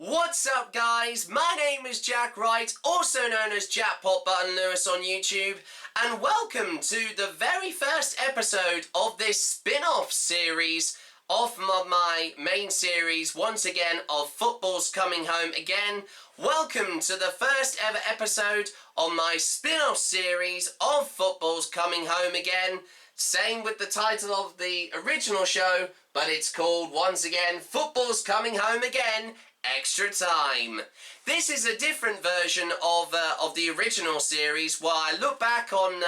What's up, guys? My name is Jack Wright, also known as JackpotButtonLewis on YouTube, and welcome to the very first episode of this spin-off series of my main series, once again, of Football's Coming Home Again. Welcome to the first ever episode of my spin-off series of Football's Coming Home Again. Same with the title of the original show, but it's called, once again, Football's Coming Home Again, Extra Time. This is a different version of the original series, where I look back on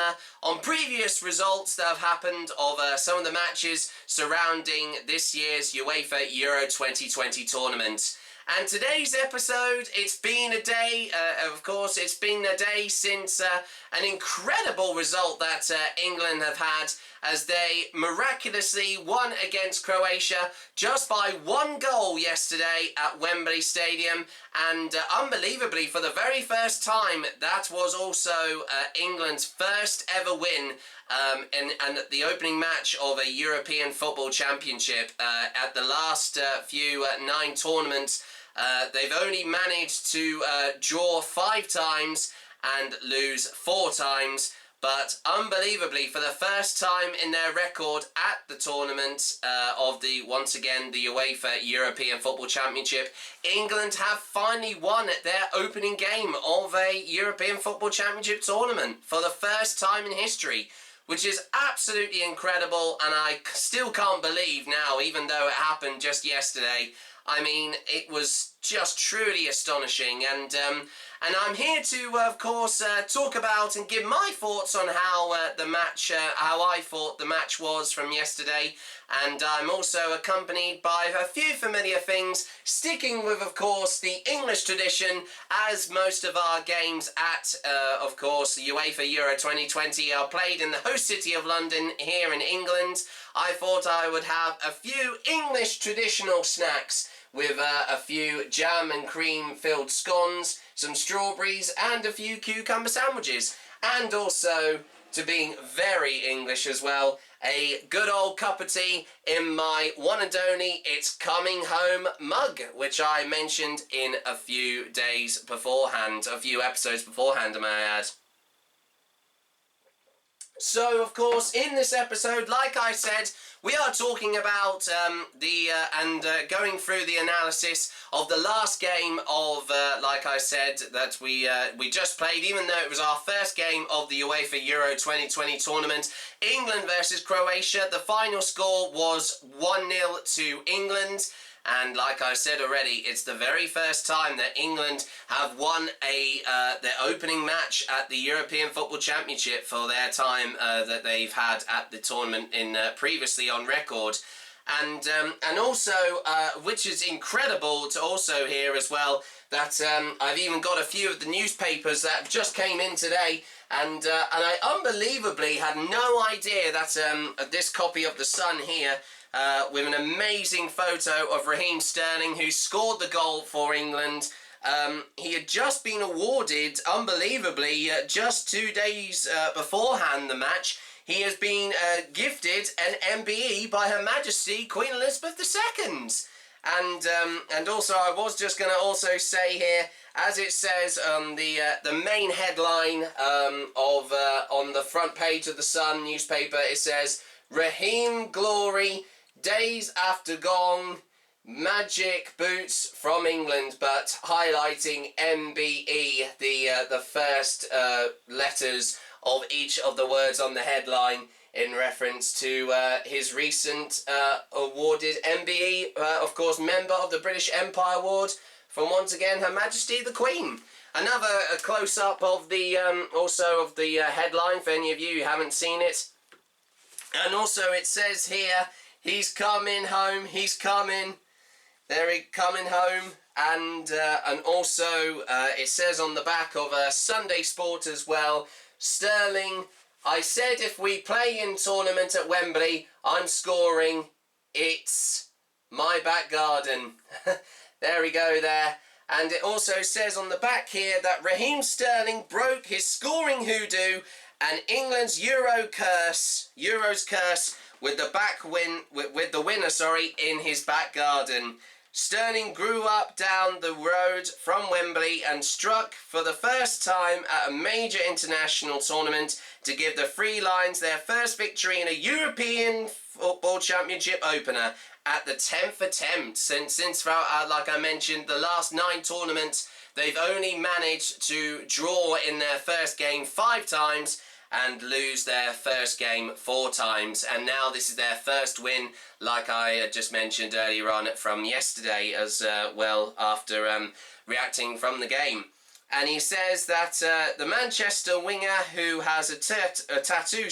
previous results that have happened of some of the matches surrounding this year's UEFA Euro 2020 tournament. And today's episode, it's been a day, of course, it's been a day since an incredible result that England have had as they miraculously won against Croatia just by one goal yesterday at Wembley Stadium. And unbelievably, for the very first time, that was also England's first ever win and the opening match of a European Football Championship. At the last few 9 tournaments, they've only managed to draw 5 times and lose 4 times. But unbelievably, for the first time in their record at the tournament of once again, the UEFA European Football Championship, England have finally won at their opening game of a European Football Championship tournament for the first time in history, which is absolutely incredible, and I still can't believe now, even though it happened just yesterday. I mean, it was just truly astonishing, and I'm here to, of course, talk about and give my thoughts on how how I thought the match was from yesterday, and I'm also accompanied by a few familiar things, sticking with, of course, the English tradition, as most of our games at, of course, the UEFA Euro 2020 are played in the host city of London here in England. I thought I would have a few English traditional snacks with a few jam and cream filled scones, some strawberries and a few cucumber sandwiches. And also, to being very English as well, a good old cup of tea in my one and only It's Coming Home mug, which I mentioned in a few days beforehand, a few episodes beforehand, may I add. So, of course, in this episode, like I said, we are talking about going through the analysis of the last game of, like I said, that we just played, even though it was our first game of the UEFA Euro 2020 tournament. England versus Croatia. The final score was 1-0 to England. And like I said already, it's the very first time that England have won their opening match at the European Football Championship for their time that they've had at the tournament in previously on record. And also, which is incredible to also hear as well, that I've even got a few of the newspapers that just came in today, and I unbelievably had no idea that this copy of The Sun here, with an amazing photo of Raheem Sterling, who scored the goal for England. He had just been awarded, unbelievably, just 2 days beforehand the match, he has been gifted an MBE by Her Majesty Queen Elizabeth II. And also, I was just going to also say here, as it says on the main headline on the front page of the Sun newspaper, it says, Raheem Glory, days after gone, magic boots from England, but highlighting MBE, the first letters of each of the words on the headline in reference to his recent awarded MBE, of course, member of the British Empire Award from, once again, Her Majesty the Queen. Another close-up of the also of the headline for any of you who haven't seen it. And also it says here, he's coming home, he's coming. There he coming home. And also it says on the back of Sunday Sport as well, Sterling, I said if we play in tournament at Wembley, I'm scoring. It's my back garden. There we go there. And it also says on the back here that Raheem Sterling broke his scoring hoodoo and England's Euros curse with the winner in his back garden. Sterling grew up down the road from Wembley and struck for the first time at a major international tournament to give the Three Lions their first victory in a European Football Championship opener at the 10th attempt. Since like I mentioned, the last 9 tournaments, they've only managed to draw in their first game 5 times and lose their first game 4 times. And now this is their first win, like I just mentioned earlier on from yesterday as well, after reacting from the game. And he says that the Manchester winger, who has a tattoo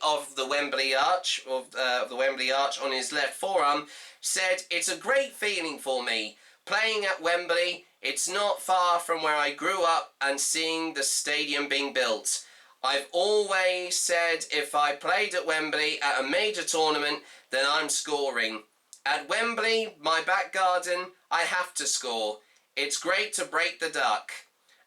of the Wembley Arch, on his left forearm, said, "It's a great feeling for me. Playing at Wembley, it's not far from where I grew up, and seeing the stadium being built. I've always said if I played at Wembley at a major tournament, then I'm scoring. At Wembley, my back garden, I have to score. It's great to break the duck.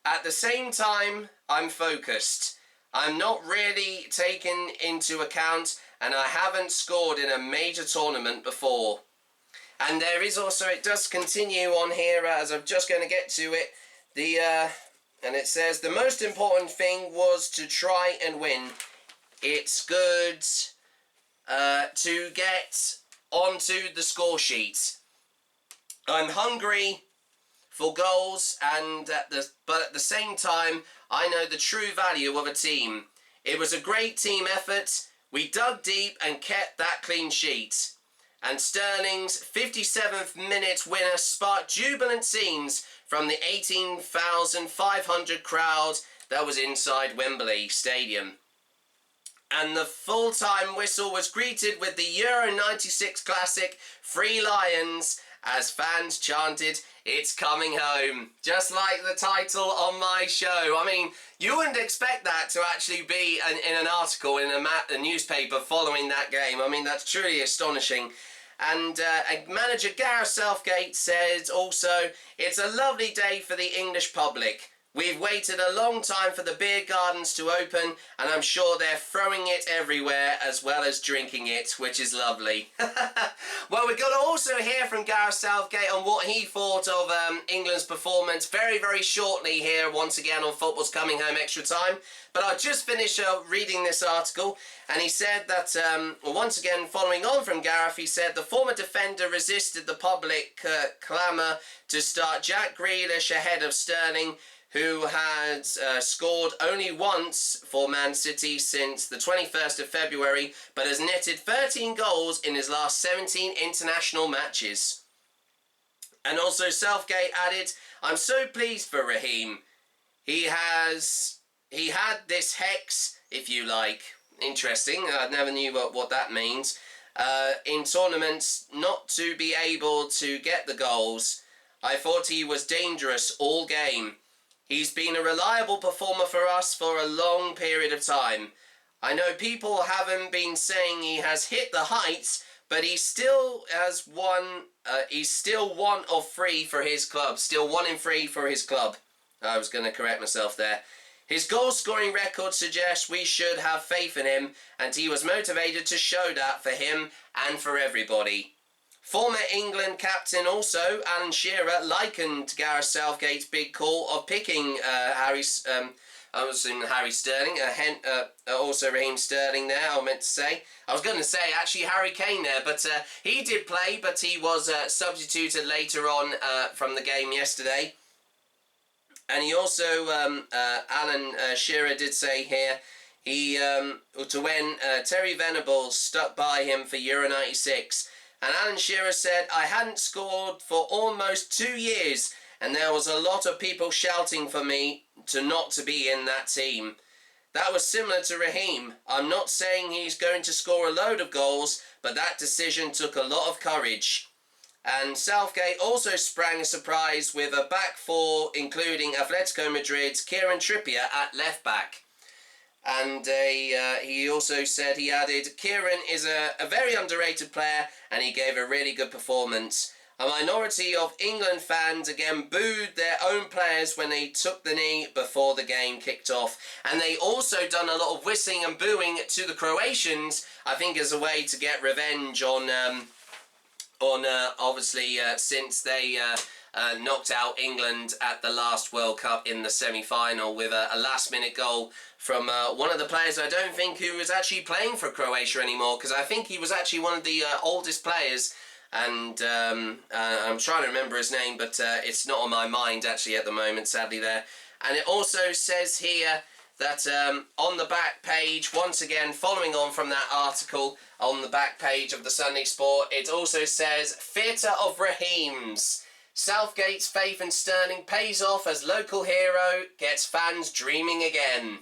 At the same time, I'm focused. I'm not really taken into account, and I haven't scored in a major tournament before." And there is also, it does continue on here, as I'm just going to get to it, and it says, "The most important thing was to try and win. It's good to get onto the score sheet. I'm hungry for goals, but at the same time, I know the true value of a team. It was a great team effort. We dug deep and kept that clean sheet. And Sterling's 57th minute winner sparked jubilant scenes from the 18,500 crowd that was inside Wembley Stadium. And the full-time whistle was greeted with the Euro 96 classic Three Lions as fans chanted, 'It's coming home,' just like the title on my show. I mean, you wouldn't expect that to actually be in an article in a newspaper following that game. I mean, that's truly astonishing. And manager Gareth Southgate said also, "It's a lovely day for the English public. We've waited a long time for the beer gardens to open, and I'm sure they're throwing it everywhere as well as drinking it, which is lovely." Well, we're going to also hear from Gareth Southgate on what he thought of England's performance very, very shortly here, once again on Football's Coming Home Extra Time. But I'll just finish reading this article, and he said that, once again, following on from Gareth, he said the former defender resisted the public clamour to start Jack Grealish ahead of Sterling, who had scored only once for Man City since the 21st of February, but has netted 13 goals in his last 17 international matches. And also Southgate added, "I'm so pleased for Raheem. He had this hex, if you like." Interesting, I never knew what that means. In tournaments, not to be able to get the goals. I thought he was dangerous all game. He's been a reliable performer for us for a long period of time. I know people haven't been saying he has hit the heights, but he still has he's still 1 of 3 for his club. Still 1 in 3 for his club. I was going to correct myself there. His goal-scoring record suggests we should have faith in him, and he was motivated to show that for him and for everybody. Former England captain also, Alan Shearer, likened Gareth Southgate's big call of picking Harry Sterling, also Raheem Sterling there, I meant to say. I was going to say actually Harry Kane there, but he did play, but he was substituted later on from the game yesterday. And he also, Alan Shearer did say here, to when Terry Venables stuck by him for Euro 96. And Alan Shearer said, "I hadn't scored for almost 2 years, and there was a lot of people shouting for me not to be in that team. That was similar to Raheem. I'm not saying he's going to score a load of goals, but that decision took a lot of courage." And Southgate also sprang a surprise with a back four, including Atletico Madrid's Kieran Trippier at left back. And he also said, he added, "Kieran is a very underrated player, and he gave a really good performance. A minority of England fans again booed their own players when they took the knee before the game kicked off." And they also done a lot of whistling and booing to the Croatians, I think as a way to get revenge on on obviously since they knocked out England at the last World Cup in the semi-final with a last-minute goal from one of the players I don't think who was actually playing for Croatia anymore, because I think he was actually one of the oldest players, and I'm trying to remember his name, but it's not on my mind actually at the moment, sadly there. And it also says here that on the back page, once again, following on from that article on the back page of the Sunday Sport, it also says, Theatre of Raheems. Southgate's faith in Sterling pays off as local hero gets fans dreaming again.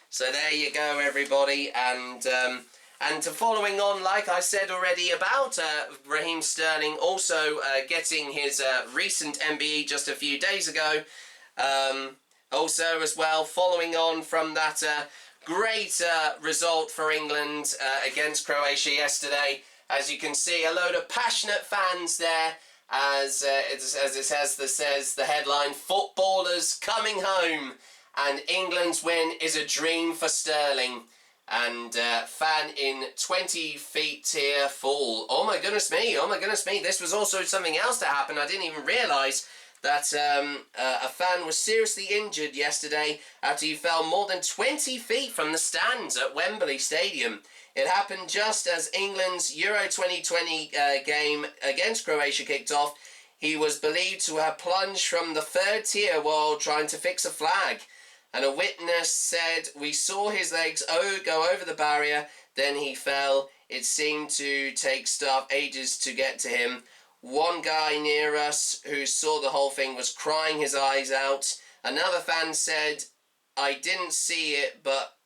So there you go, everybody, and to following on, like I said already, about Raheem Sterling also getting his recent MBE just a few days ago. Also, as well, following on from that great result for England against Croatia yesterday, as you can see, a load of passionate fans there, as it says the headline, footballers coming home, and England's win is a dream for Sterling. And fan in 20 feet tier fall. Oh my goodness me, this was also something else that happened. I didn't even realise that a fan was seriously injured yesterday after he fell more than 20 feet from the stands at Wembley Stadium. It happened just as England's Euro 2020 game against Croatia kicked off. He was believed to have plunged from the third tier while trying to fix a flag. And a witness said, "We saw his legs go over the barrier, then he fell. It seemed to take staff ages to get to him. One guy near us who saw the whole thing was crying his eyes out. Another fan said, I didn't see it, but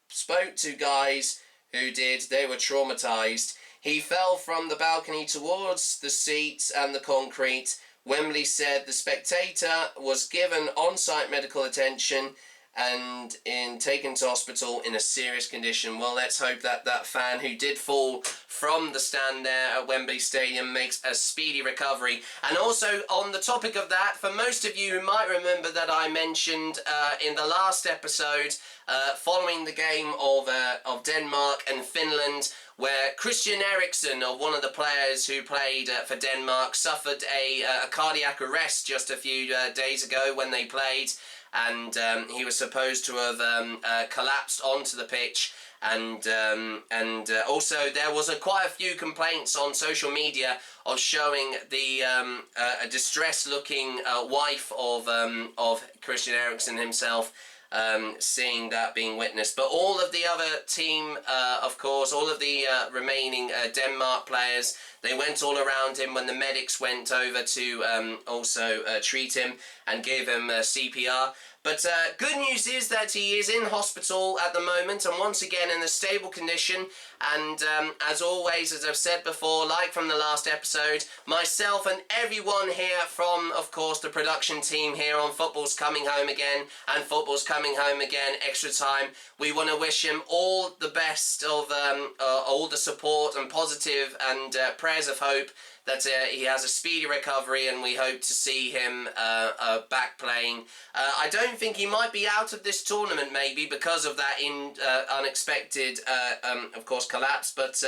spoke to guys who did. They were traumatized. He fell from the balcony towards the seats and the concrete. Wembley said the spectator was given on-site medical attention and taken to hospital in a serious condition." Well, let's hope that that fan who did fall from the stand there at Wembley Stadium makes a speedy recovery. And also, on the topic of that, for most of you who might remember that I mentioned in the last episode, following the game of Denmark and Finland, where Christian Eriksen, or one of the players who played for Denmark, suffered a cardiac arrest just a few days ago when they played, and he was supposed to have collapsed onto the pitch, and also there was quite a few complaints on social media of showing the a distressed-looking wife of Christian Eriksen himself, seeing that being witnessed. But all of the other team, of course, all of the remaining Denmark players, they went all around him when the medics went over to also treat him and give him CPR. But good news is that he is in hospital at the moment, and once again in a stable condition. And as always, as I've said before, like from the last episode, myself and everyone here from, of course, the production team here on Football's Coming Home Again and Football's Coming Home Again Extra Time, we want to wish him all the best of all the support and positive and prayers of hope that he has a speedy recovery, and we hope to see him back playing. I don't think he might be out of this tournament, maybe, because of that unexpected, of course, collapse. But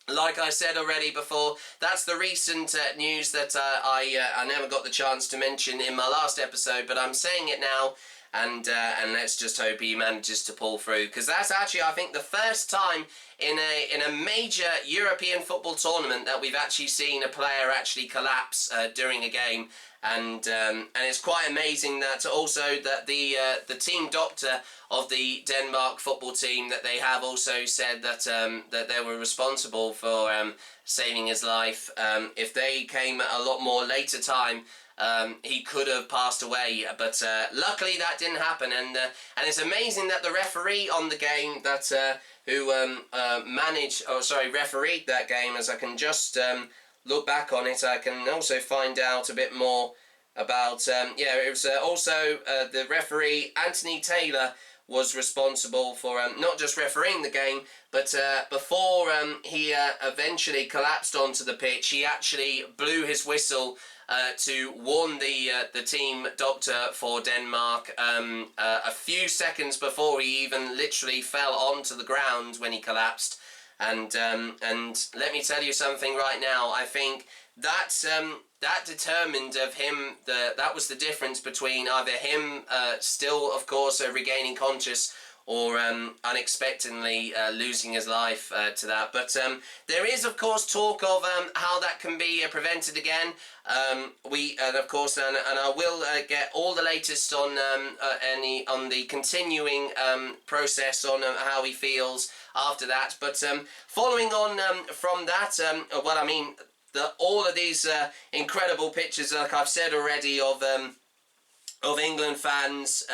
like I said already before, that's the recent news that I never got the chance to mention in my last episode, but I'm saying it now. And let's just hope he manages to pull through, because that's actually, I think, the first time in a major European football tournament that we've actually seen a player actually collapse during a game, and it's quite amazing that also that the team doctor of the Denmark football team, that they have also said that that they were responsible for saving his life. If they came at a lot more later time, he could have passed away, but luckily that didn't happen. And it's amazing that the referee on the game that who refereed that game, as I can just look back on it, I can also find out a bit more about it was also the referee Anthony Taylor was responsible for not just refereeing the game, but before he eventually collapsed onto the pitch, he actually blew his whistle to warn the team doctor for Denmark a few seconds before he even literally fell onto the ground when he collapsed. And let me tell you something right now. I think that determined of him, that was the difference between either him still, of course, regaining conscious, or unexpectedly losing his life to that. But there is, of course, talk of how that can be prevented again. Of course, and I will get all the latest on the continuing process on how he feels after that. But following on from that, well, I mean, all of these incredible pictures, like I've said already, of England fans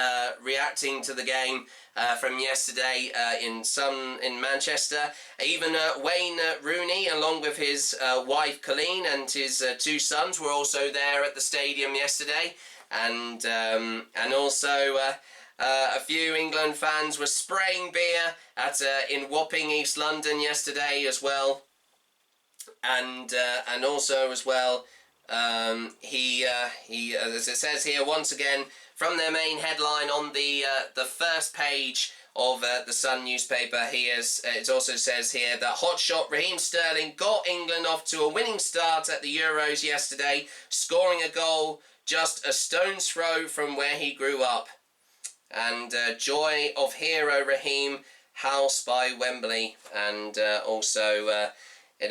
reacting to the game from yesterday in Manchester. Even Wayne Rooney, along with his wife Colleen and his two sons, were also there at the stadium yesterday, and also a few England fans were spraying beer in Wapping, East London yesterday as well, and also as well. He as it says here once again from their main headline on the first page of the Sun newspaper, it also says here that hotshot Raheem Sterling got England off to a winning start at the Euros yesterday, scoring a goal just a stone's throw from where he grew up. And joy of hero Raheem, house by Wembley. And it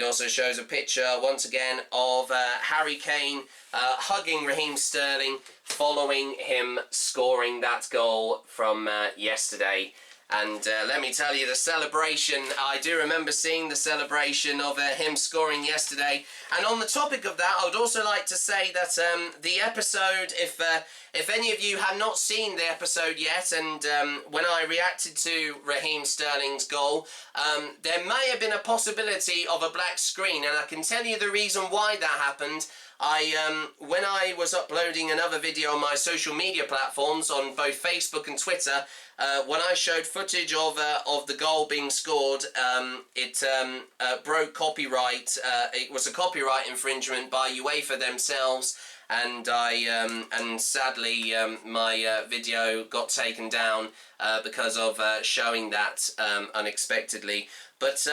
also shows a picture, once again, of Harry Kane hugging Raheem Sterling following him scoring that goal from yesterday. And let me tell you, the celebration, I do remember seeing the celebration of him scoring yesterday. And on the topic of that, I would also like to say that the episode, if any of you have not seen the episode yet, and when I reacted to Raheem Sterling's goal, there may have been a possibility of a black screen, and I can tell you the reason why that happened. When I was uploading another video on my social media platforms on both Facebook and Twitter, when I showed footage of the goal being scored, it broke copyright. It was a copyright infringement by UEFA themselves, and sadly my video got taken down because of showing that unexpectedly. But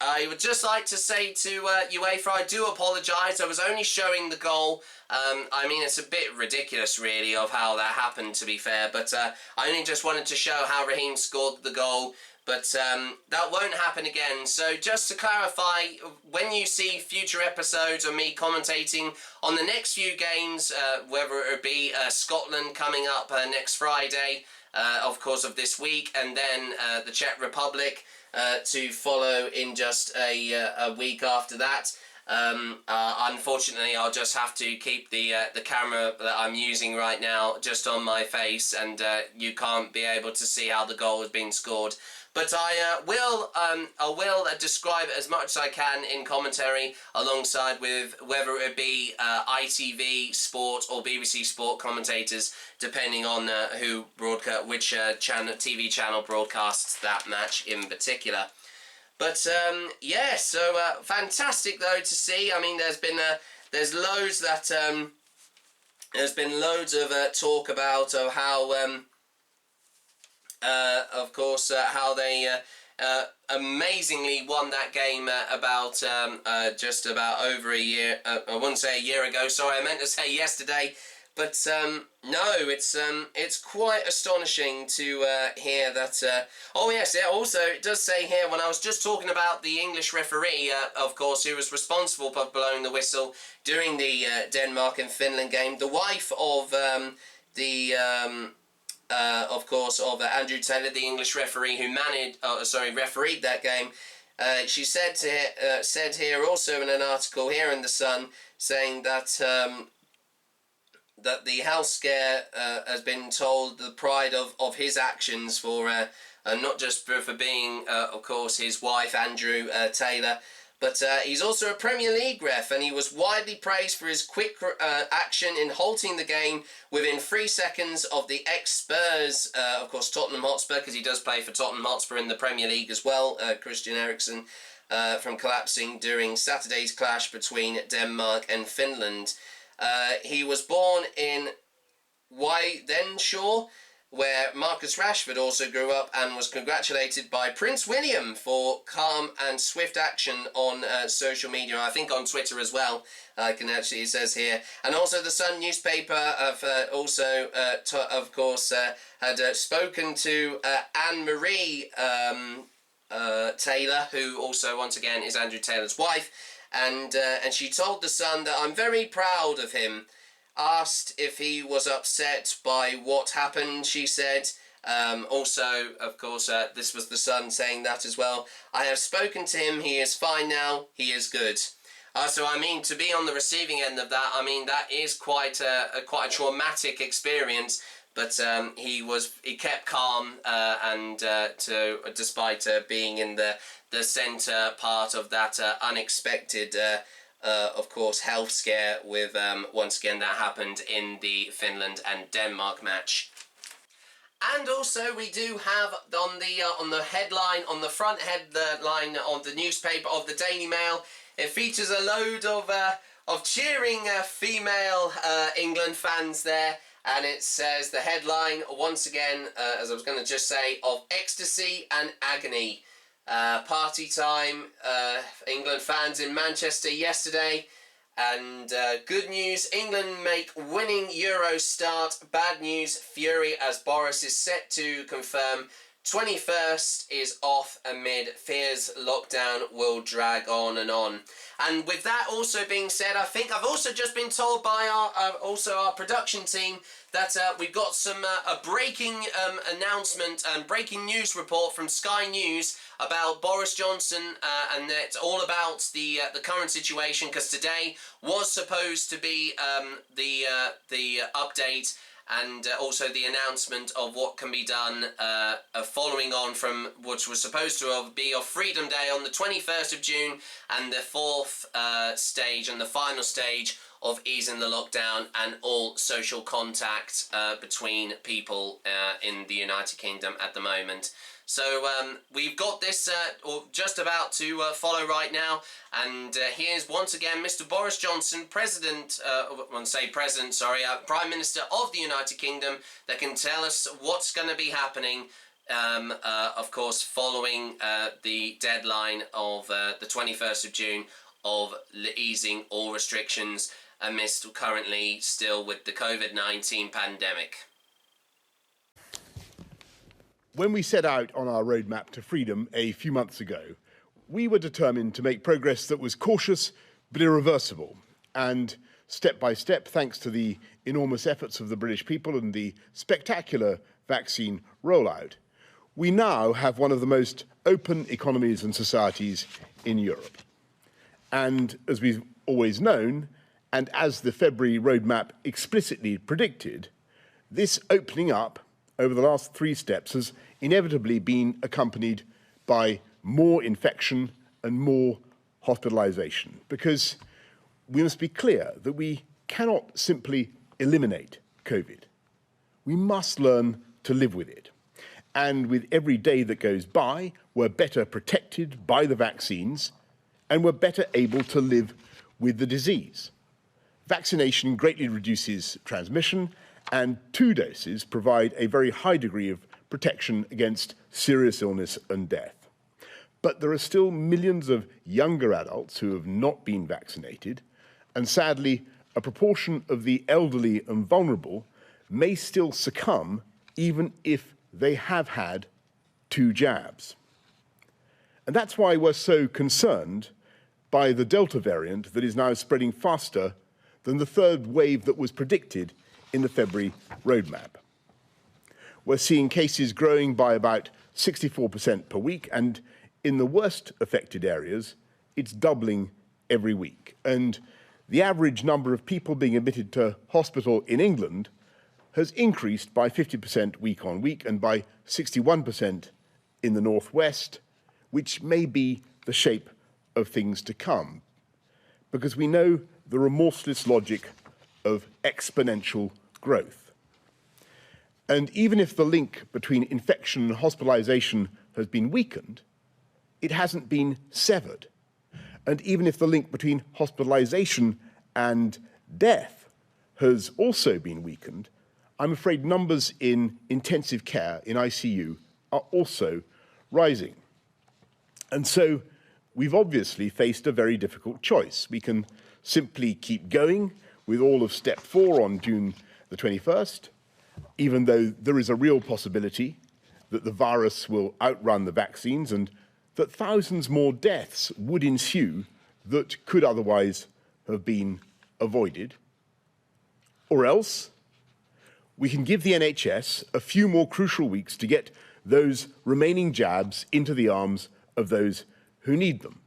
I would just like to say to UEFA, I do apologise. I was only showing the goal. I mean, it's a bit ridiculous, really, of how that happened, to be fair. But I only just wanted to show how Raheem scored the goal. But that won't happen again. So just to clarify, when you see future episodes of me commentating on the next few games, whether it be Scotland coming up next Friday, of course, of this week, and then the Czech Republic to follow in just a week after that. Unfortunately, I'll just have to keep the camera that I'm using right now just on my face, and you can't be able to see how the goal has been scored. But I will describe it as much as I can in commentary, alongside with whether it be ITV Sport or BBC Sport commentators, depending on which TV channel broadcasts that match in particular. But yeah, so fantastic though to see. I mean, there's been loads of talk about how of course how they amazingly won that game about just about over a year. I wouldn't say a year ago. Sorry, I meant to say yesterday. But no, it's quite astonishing to hear that. Oh yes, yeah. Also, it does say here, when I was just talking about the English referee, of course, who was responsible for blowing the whistle during the Denmark and Finland game, the wife of of Andrew Taylor, the English referee who refereed that game. She said here also in an article here in the Sun, saying that that the house scare has been told the pride of his actions for not just for being of course his wife Andrew Taylor, but he's also a Premier League ref, and he was widely praised for his quick action in halting the game within 3 seconds of the ex-Spurs, of course Tottenham Hotspur, because he does play for Tottenham Hotspur in the Premier League as well, Christian Eriksen, from collapsing during Saturday's clash between Denmark and Finland. He was born in Wydenshaw, where Marcus Rashford also grew up and was congratulated by Prince William for calm and swift action on social media, I think on Twitter as well. I can actually, it says here. And also the Sun newspaper have also, of course, had spoken to Anne-Marie Taylor, who also, once again, is Andrew Taylor's wife. And she told the Sun that I'm very proud of him. Asked if he was upset by what happened, she said. Also, of course, this was the Sun saying that as well. I have spoken to him. He is fine now. He is good. So, I mean, to be on the receiving end of that, I mean, that is quite a traumatic experience. But he kept calm despite being in the centre part of that unexpected, of course, health scare with once again that happened in the Finland and Denmark match. And also we do have on the headline, on the front headline of the newspaper of the Daily Mail, it features a load of cheering female England fans there. And it says the headline, once again, as I was going to just say, of ecstasy and agony. Party time, England fans in Manchester yesterday. And good news, England make winning Euro start. Bad news, fury as Boris is set to confirm 21st is off amid fears lockdown will drag on and on. And with that also being said, I think I've also just been told by our production team that we've got some a breaking announcement and breaking news report from Sky News about Boris Johnson, and it's all about the current situation, because today was supposed to be the update and also the announcement of what can be done following on from which was supposed to be of Freedom Day on the 21st of June, and the fourth stage and the final stage of easing the lockdown and all social contact between people in the United Kingdom at the moment. So we've got this just about to follow right now, and here's once again Mr. Boris Johnson, Prime Minister of the United Kingdom, that can tell us what's going to be happening, of course, following the deadline of the 21st of June of easing all restrictions amidst currently still with the COVID-19 pandemic. When we set out on our roadmap to freedom a few months ago, we were determined to make progress that was cautious but irreversible. And step by step, thanks to the enormous efforts of the British people and the spectacular vaccine rollout, we now have one of the most open economies and societies in Europe. And as we've always known, and as the February roadmap explicitly predicted, this opening up over the last 3 steps has inevitably been accompanied by more infection and more hospitalisation, because we must be clear that we cannot simply eliminate COVID. We must learn to live with it. And with every day that goes by, we're better protected by the vaccines and we're better able to live with the disease. Vaccination greatly reduces transmission, and 2 doses provide a very high degree of protection against serious illness and death. But there are still millions of younger adults who have not been vaccinated, and sadly, a proportion of the elderly and vulnerable may still succumb even if they have had 2 jabs. And that's why we're so concerned by the Delta variant that is now spreading faster than the 3rd wave that was predicted in the February roadmap. We're seeing cases growing by about 64% per week, and in the worst affected areas, it's doubling every week. And the average number of people being admitted to hospital in England has increased by 50% week on week and by 61% in the northwest, which may be the shape of things to come, because we know the remorseless logic of exponential growth. And even if the link between infection and hospitalisation has been weakened, it hasn't been severed. And even if the link between hospitalisation and death has also been weakened, I'm afraid numbers in intensive care, in ICU, are also rising. And so we've obviously faced a very difficult choice. We can simply keep going with all of step 4 on June the 21st, even though there is a real possibility that the virus will outrun the vaccines and that thousands more deaths would ensue that could otherwise have been avoided. Or else, we can give the NHS a few more crucial weeks to get those remaining jabs into the arms of those who need them.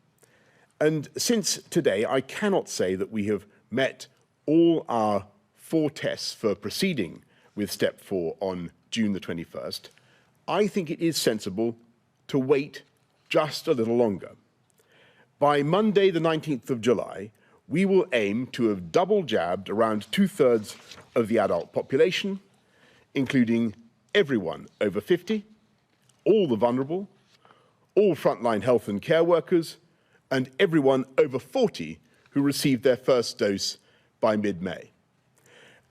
And since today, I cannot say that we have met all our 4 tests for proceeding with step 4 on June the 21st, I think it is sensible to wait just a little longer. By Monday, the 19th of July, we will aim to have double jabbed around 2/3 of the adult population, including everyone over 50, all the vulnerable, all frontline health and care workers, and everyone over 40 who received their first dose by mid-May.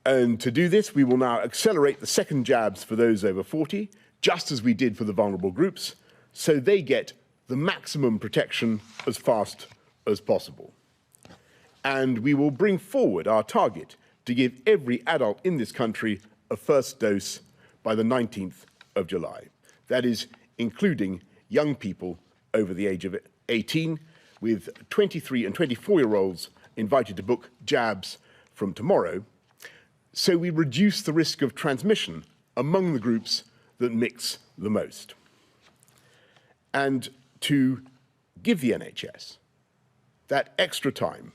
And to do this, we will now accelerate the second jabs for those over 40, just as we did for the vulnerable groups, so they get the maximum protection as fast as possible. And we will bring forward our target to give every adult in this country a first dose by the 19th of July. That is, including young people over the age of 18, with 23 and 24-year-olds invited to book jabs from tomorrow, so we reduce the risk of transmission among the groups that mix the most. And to give the NHS that extra time,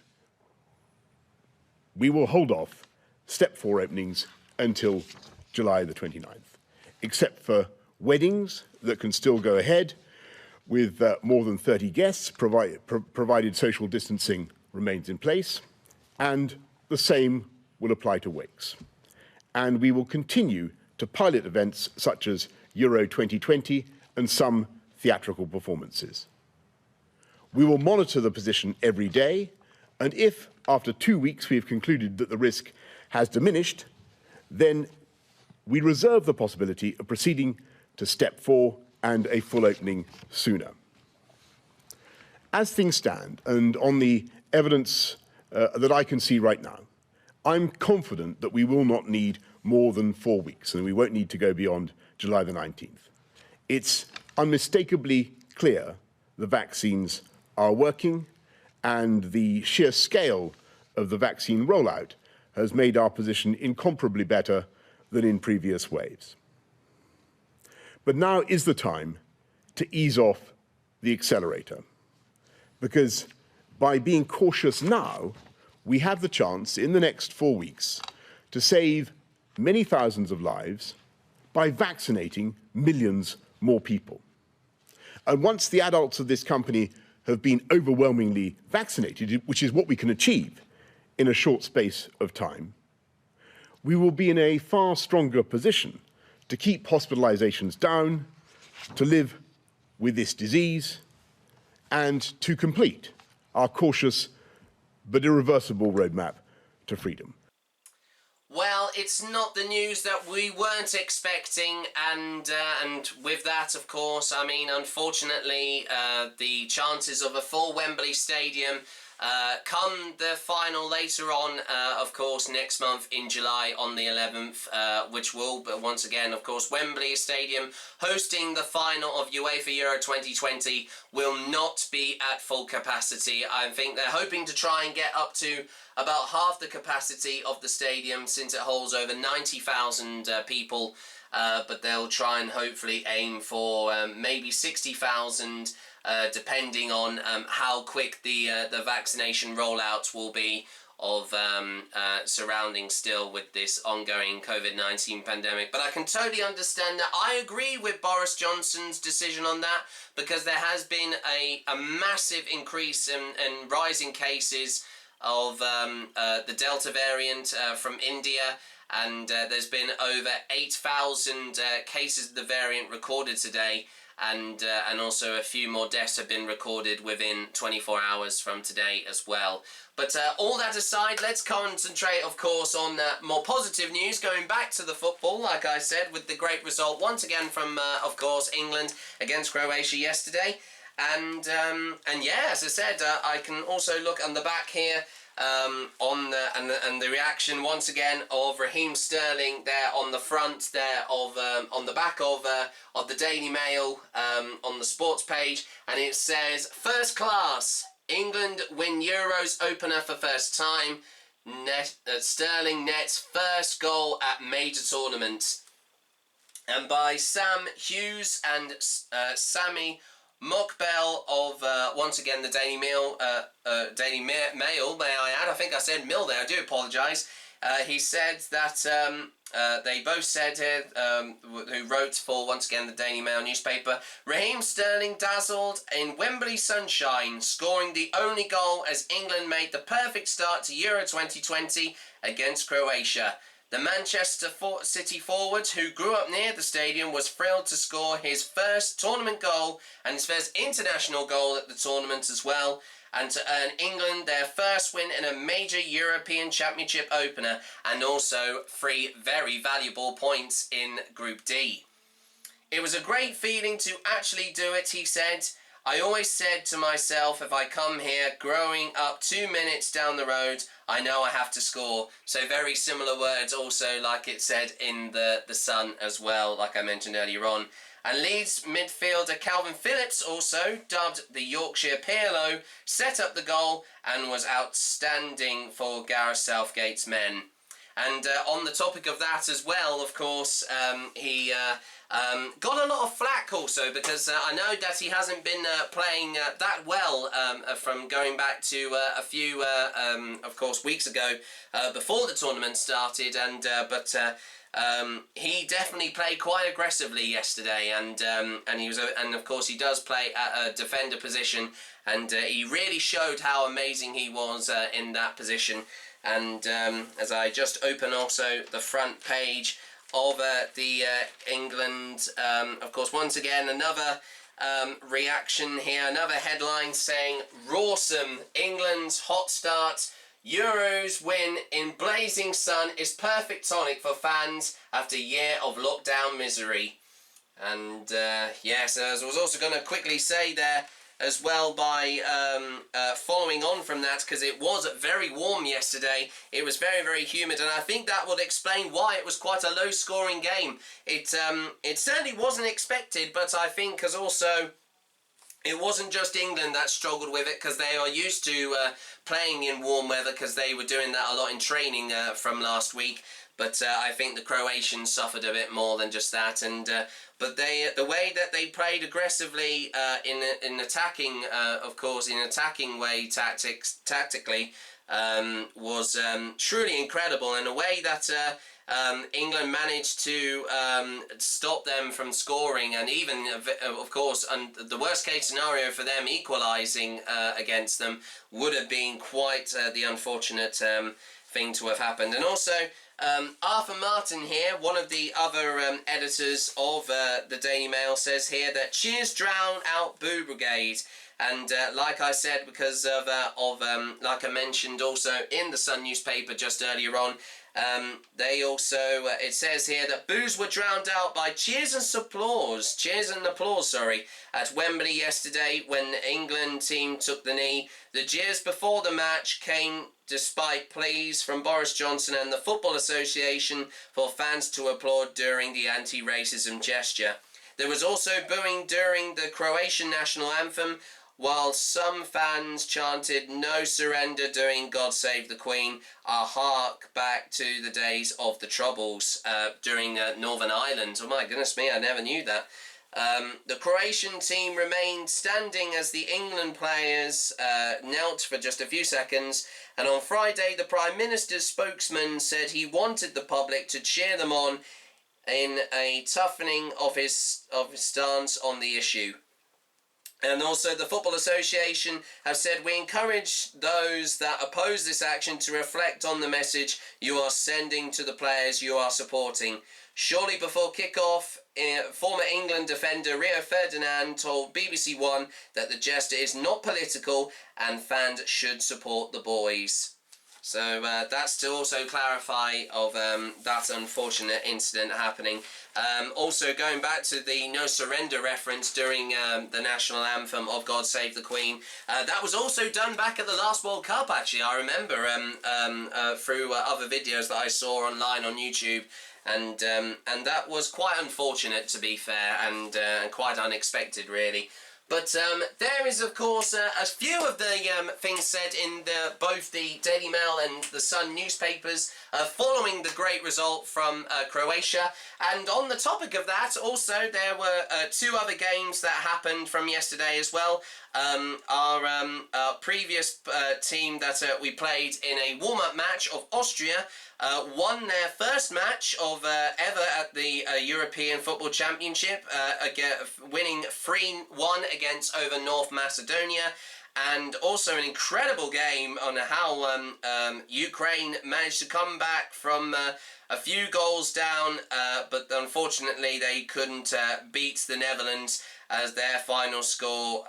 we will hold off step 4 openings until July the 29th, except for weddings that can still go ahead with more than 30 guests, provided social distancing remains in place, and the same will apply to wakes. And we will continue to pilot events such as Euro 2020 and some theatrical performances. We will monitor the position every day, and if, after 2 weeks, we have concluded that the risk has diminished, then we reserve the possibility of proceeding to step 4 and a full opening sooner. As things stand, and on the evidence that I can see right now, I'm confident that we will not need more than 4 weeks, and we won't need to go beyond July the 19th. It's unmistakably clear the vaccines are working, and the sheer scale of the vaccine rollout has made our position incomparably better than in previous waves. But now is the time to ease off the accelerator, because by being cautious now, we have the chance in the next 4 weeks to save many thousands of lives by vaccinating millions more people. And once the adults of this company have been overwhelmingly vaccinated, which is what we can achieve in a short space of time, we will be in a far stronger position to keep hospitalizations down, to live with this disease, and to complete our cautious but irreversible roadmap to freedom. Well, it's not the news that we weren't expecting, and with that, of course, I mean, unfortunately, the chances of a full Wembley Stadium come the final later on, of course, next month in July on the 11th, which will, but once again, of course, Wembley Stadium hosting the final of UEFA Euro 2020 will not be at full capacity. I think they're hoping to try and get up to about half the capacity of the stadium, since it holds over 90,000 people, but they'll try and hopefully aim for maybe 60,000, depending on how quick the vaccination rollout will be of surrounding still with this ongoing COVID-19 pandemic. But I can totally understand that. I agree with Boris Johnson's decision on that, because there has been a massive increase in rising cases of the Delta variant from India, and there's been over 8,000 cases of the variant recorded today. and also a few more deaths have been recorded within 24 hours from today as well. But all that aside, let's concentrate, of course, on more positive news, going back to the football, like I said, with the great result once again from, of course, England against Croatia yesterday. And yeah, as I said, I can also look on the back here on the reaction once again of Raheem Sterling there on the front there of on the back of the Daily Mail on the sports page, and it says, "First class, England win Euros opener for first time. Sterling nets first goal at major tournament." And by Sam Hughes and Sammy Mokbel of, once again, the Daily Mail, may I add. I think I said Mill there, I do apologise. He said that they both said here, who wrote for, once again, the Daily Mail newspaper, "Raheem Sterling dazzled in Wembley sunshine, scoring the only goal as England made the perfect start to Euro 2020 against Croatia. The Manchester City forward, who grew up near the stadium, was thrilled to score his first tournament goal and his first international goal at the tournament as well, and to earn England their first win in a major European Championship opener, and also 3 very valuable points in Group D. It was a great feeling to actually do it," he said. "I always said to myself, if I come here growing up 2 minutes down the road, I know I have to score." So very similar words also, like it said in the Sun as well, like I mentioned earlier on. And Leeds midfielder Calvin Phillips, also dubbed the Yorkshire Pirlo, set up the goal and was outstanding for Gareth Southgate's men. And on the topic of that as well, of course, he got a lot of flack also, because I know that he hasn't been playing that well from going back to a few, of course, weeks ago before the tournament started, and but he definitely played quite aggressively yesterday, and he was, and of course he does play at a defender position, and he really showed how amazing he was in that position. And as I just open also the front page of the England, of course, once again, another reaction here, another headline saying, "Rawsome, England's hot start, Euros win in blazing sun is perfect tonic for fans after year of lockdown misery." And yes, as I was also going to quickly say there as well, by following on from that, because it was very warm yesterday, it was very, very humid, and I think that would explain why it was quite a low-scoring game. It certainly wasn't expected, but I think because also it wasn't just England that struggled with it, because they are used to playing in warm weather, because they were doing that a lot in training from last week. But I think the Croatians suffered a bit more than just that, and but the way that they played aggressively in attacking, of course, in attacking way tactically, was truly incredible, in a way that England managed to stop them from scoring, and even, of course, and the worst case scenario for them equalising against them would have been quite the unfortunate thing to have happened. And also, Arthur Martin here, one of the other editors of the Daily Mail, says here that cheers drown out Boo Brigade. And like I said, because of like I mentioned also in the Sun newspaper just earlier on, they also, it says here that boos were drowned out by cheers and applause, at Wembley yesterday when the England team took the knee. The jeers before the match came despite pleas from Boris Johnson and the Football Association for fans to applaud during the anti-racism gesture. There was also booing during the Croatian national anthem, while some fans chanted "No surrender" during "God Save the Queen," a hark back to the days of the Troubles during Northern Ireland. Oh my goodness me, I never knew that. The Croatian team remained standing as the England players knelt for just a few seconds, and on Friday the Prime Minister's spokesman said he wanted the public to cheer them on in a toughening of his stance on the issue. And also the Football Association have said, we encourage those that oppose this action to reflect on the message you are sending to the players you are supporting. Shortly before kick-off, former England defender Rio Ferdinand told BBC One that the gesture is not political and fans should support the boys. So that's to also clarify of that unfortunate incident happening. Also going back to the no surrender reference during the national anthem of God Save the Queen, that was also done back at the last World Cup, actually. I remember through other videos that I saw online on YouTube, and that was quite unfortunate, to be fair, and quite unexpected, really. But there is, of course, a few of the things said in both the Daily Mail and the Sun newspapers following the great result from Croatia. And on the topic of that, also, there were two other games that happened from yesterday as well. Our previous team that we played in a warm-up match of Austria won their first match of ever at the European Football Championship, winning 3-1 against over North Macedonia. And also an incredible game on how Ukraine managed to come back from a few goals down, but unfortunately they couldn't beat the Netherlands as their final score.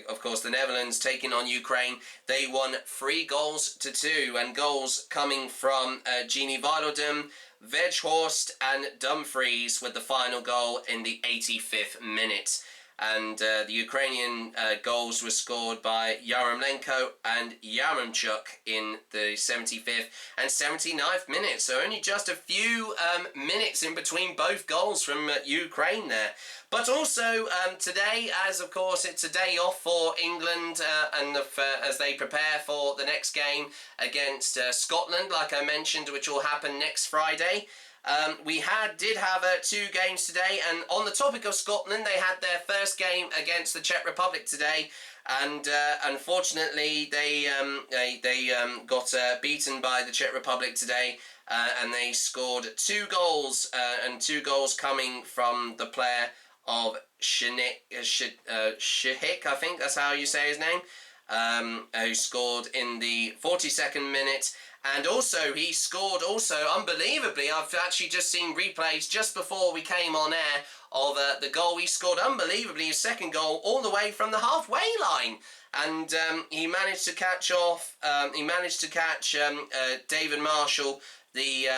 Of course, the Netherlands taking on Ukraine, they won 3-2, and goals coming from Gini Wijnaldum, Weghorst and Dumfries, with the final goal in the 85th minute. And the Ukrainian goals were scored by Yarmolenko and Yaremchuk in the 75th and 79th minutes. So only just a few minutes in between both goals from Ukraine there. But also today, as of course it's a day off for England and as they prepare for the next game against Scotland, like I mentioned, which will happen next Friday. We did have 2 games today, and on the topic of Scotland, they had their first game against the Czech Republic today, and unfortunately they got beaten by the Czech Republic today, and they scored 2 goals, and 2 goals coming from the player of Shihik, I think that's how you say his name, who scored in the 42nd minute. And also, he scored unbelievably. I've actually just seen replays just before we came on air of the goal. He scored unbelievably his second goal all the way from the halfway line. And he managed to catch David Marshall, the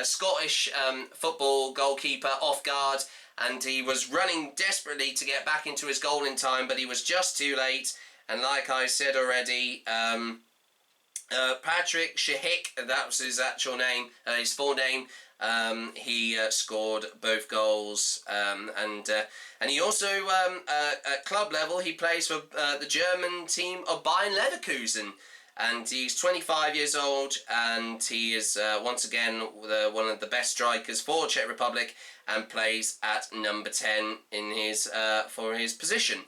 Scottish football goalkeeper, off guard. And he was running desperately to get back into his goal in time, but he was just too late. And like I said already, Patrick Shihik, that was his actual name, his full name. He scored both goals, and he also at club level he plays for the German team of Bayern Leverkusen, and he's 25 years old, and he is once again one of the best strikers for Czech Republic, and plays at number 10 in his for his position.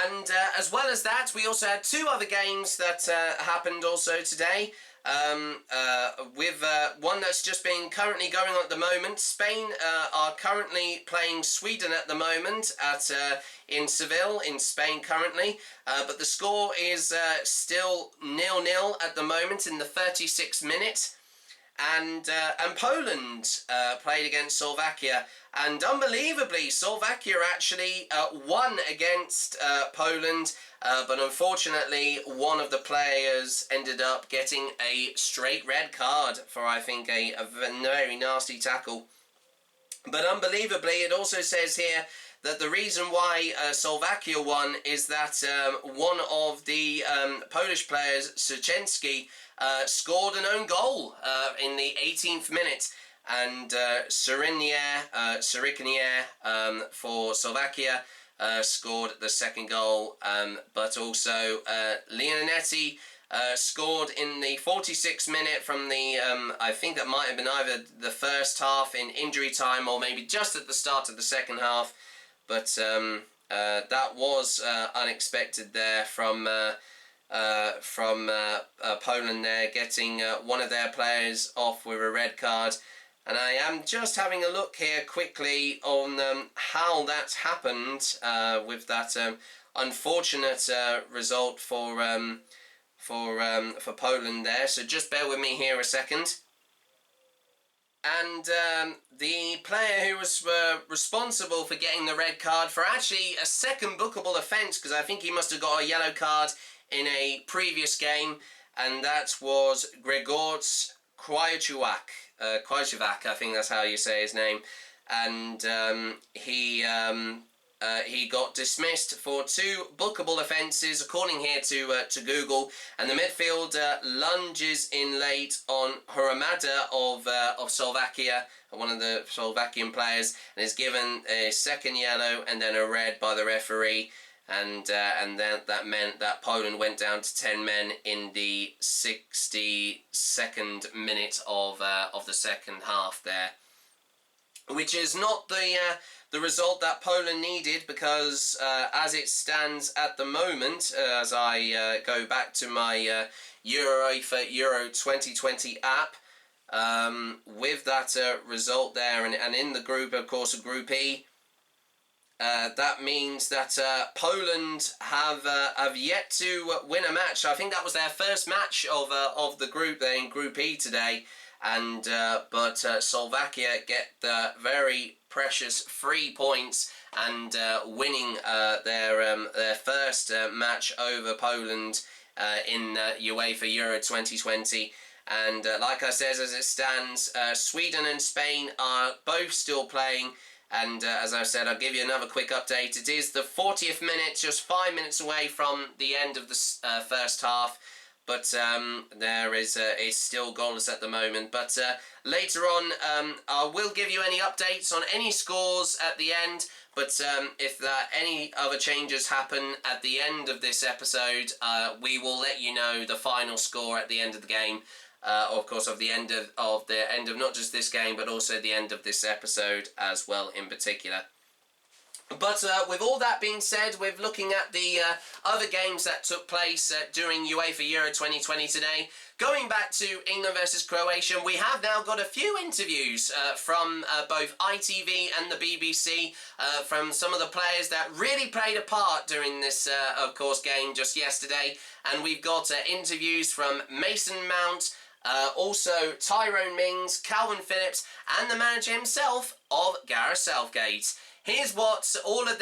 And as well as that, we also had 2 other games that happened also today. With one that's just been currently going on at the moment. Spain are currently playing Sweden at the moment in Seville in Spain currently, but the score is still 0-0 at the moment in the 36th minute. And Poland played against Slovakia, and unbelievably Slovakia actually won against Poland, but unfortunately one of the players ended up getting a straight red card for, I think, a very nasty tackle. But unbelievably, it also says here that the reason why Slovakia won is that one of the Polish players, Szczęsny, scored an own goal in the 18th minute, and Syrikinier for Slovakia scored the second goal, but also Leonetti scored in the 46th minute from the, I think that might have been either the first half in injury time or maybe just at the start of the second half, but that was unexpected there from Poland there, getting one of their players off with a red card. And I am just having a look here quickly on how that's happened with that unfortunate result for Poland there. So just bear with me here a second. And the player who was responsible for getting the red card for actually a second bookable offence, because I think he must have got a yellow card in a previous game, and that was Grzegorz Krajciak. Krajciak, I think that's how you say his name. And he got dismissed for 2 bookable offences, according here to Google. And the midfielder lunges in late on Hromada of Slovakia, one of the Slovakian players, and is given a second yellow and then a red by the referee. And then that meant that Poland went down to 10 men in the 62nd minute of the second half there, which is not the result that Poland needed, because as it stands at the moment, as I go back to my UEFA Euro 2020 app, with that result there, and in the group, of course, Group E, that means that Poland have yet to win a match. I think that was their first match of the group there in Group E today, and but Slovakia get the very precious 3 points and winning their first match over Poland in UEFA Euro 2020. And like I said, as it stands, Sweden and Spain are both still playing. And as I said, I'll give you another quick update. It is the 40th minute, just 5 minutes away from the end of the first half. But there is still goalless at the moment. But later on, I will give you any updates on any scores at the end. But if any other changes happen at the end of this episode, we will let you know the final score at the end of the game. Of course, of the end of not just this game, but also the end of this episode as well in particular. But with all that being said, we're looking at the other games that took place during UEFA Euro 2020 today. Going back to England versus Croatia, we have now got a few interviews from both ITV and the BBC from some of the players that really played a part during this, of course, game just yesterday. And we've got interviews from Mason Mount, also Tyrone Mings, Calvin Phillips, and the manager himself of Gareth Southgate. Here's what all of